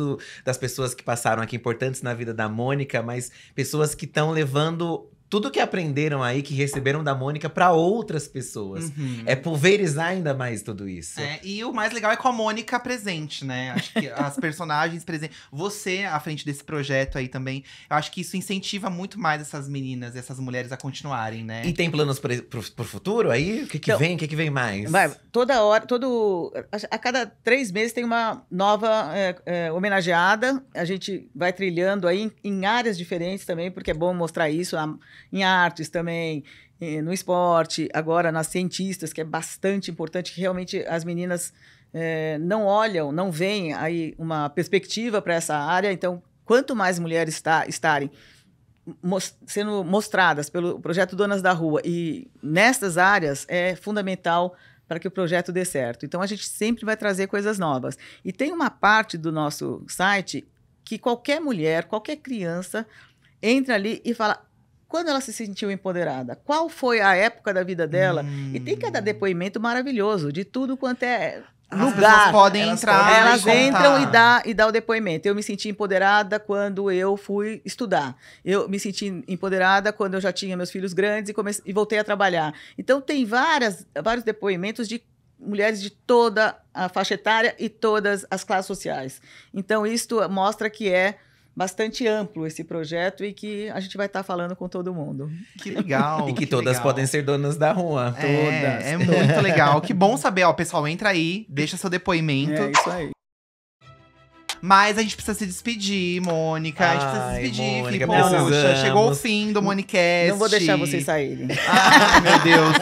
das pessoas que passaram aqui, importantes na vida da Mônica, mas pessoas que estão levando tudo que aprenderam aí, que receberam da Mônica, para outras pessoas. É pulverizar ainda mais tudo isso. E o mais legal é com a Mônica presente, né? Acho que as personagens presentes. Você à frente desse projeto aí também. Eu acho que isso incentiva muito mais essas meninas, essas mulheres a continuarem, né? E tem planos pro futuro aí? O que vem? O que vem mais? Toda hora, a cada 3 meses tem uma nova homenageada. A gente vai trilhando aí em áreas diferentes também, porque é bom mostrar isso. Em artes também, no esporte, agora nas cientistas, que é bastante importante, que realmente as meninas não olham, não veem aí uma perspectiva para essa área. Então, quanto mais mulheres estarem sendo mostradas pelo projeto Donas da Rua e nestas áreas, é fundamental para que o projeto dê certo. Então, a gente sempre vai trazer coisas novas. E tem uma parte do nosso site que qualquer mulher, qualquer criança entra ali e fala quando ela se sentiu empoderada, qual foi a época da vida dela. E tem cada depoimento maravilhoso de tudo quanto é lugar. As podem entrar. Elas entram e dá o depoimento. Eu me senti empoderada quando eu fui estudar. Eu me senti empoderada quando eu já tinha meus filhos grandes e voltei a trabalhar. Então, tem vários depoimentos de mulheres de toda a faixa etária e todas as classes sociais. Então, isto mostra que é bastante amplo esse projeto e que a gente vai estar falando com todo mundo. Que legal. E que todas legal. Podem ser donas da rua. Todas. É muito legal. Que bom saber, ó, pessoal, entra aí, deixa seu depoimento. É isso aí. Mas a gente precisa se despedir, Mônica. A gente precisa se despedir, Mônica, Poxa, chegou o fim do Monicast. Não vou deixar vocês saírem. Ai, meu Deus.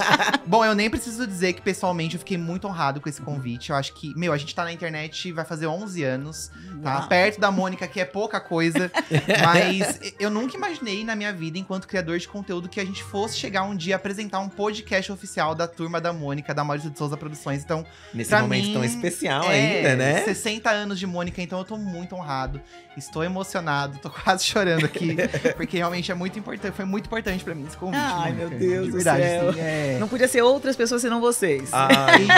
Bom, eu nem preciso dizer que, pessoalmente, eu fiquei muito honrado com esse convite. Eu acho que, a gente tá na internet, vai fazer 11 anos, tá? Perto da Mônica, que é pouca coisa. Mas eu nunca imaginei na minha vida, enquanto criador de conteúdo, que a gente fosse chegar um dia a apresentar um podcast oficial da Turma da Mônica, da Maurício de Souza Produções. Então, nesse momento tão especial ainda, né? 60 anos de Mônica, então eu tô muito honrado, estou emocionado, tô quase chorando aqui, porque realmente é muito importante, foi muito importante pra mim esse convite. Ai, Mônica, meu Deus do verdade, céu. Assim, Não podia ser outras pessoas senão vocês.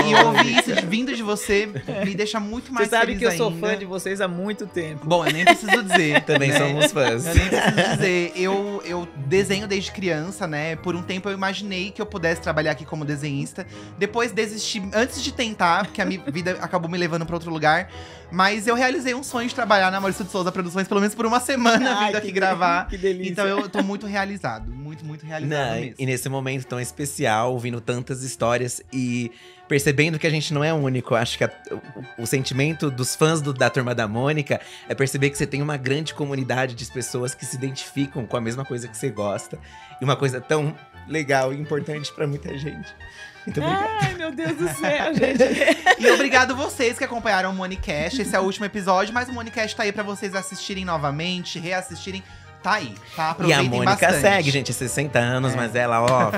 E ouvir isso vindo de você me deixa muito mais feliz ainda. Você sabe que eu sou fã de vocês há muito tempo. Bom, eu nem preciso dizer. Também somos fãs. Eu nem preciso dizer. Eu desenho desde criança, né? Por um tempo eu imaginei que eu pudesse trabalhar aqui como desenhista. Depois desisti, antes de tentar, porque a minha vida acabou me levando pra outro lugar. Mas eu realizei um sonho de trabalhar na Maurício de Souza Produções, pelo menos por uma semana, vindo aqui gravar. Que delícia. Então eu tô muito realizado, muito muito realizado mesmo. E nesse momento tão especial, ouvindo tantas histórias e percebendo que a gente não é único. Acho que o sentimento dos fãs da Turma da Mônica é perceber que você tem uma grande comunidade de pessoas que se identificam com a mesma coisa que você gosta. E uma coisa tão legal e importante pra muita gente. Muito obrigado. Ai, meu Deus do céu, gente. E obrigado vocês que acompanharam o Monicast. Esse é o último episódio, mas o Monicast tá aí pra vocês assistirem novamente, reassistirem. Tá aí, tá? Aproveitem bastante. E a Mônica segue, gente, 60 anos, mas ela, ó,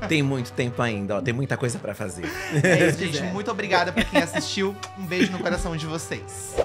tem muito tempo ainda, ó, tem muita coisa pra fazer. É isso, gente. Muito obrigada por quem assistiu. Um beijo no coração de vocês.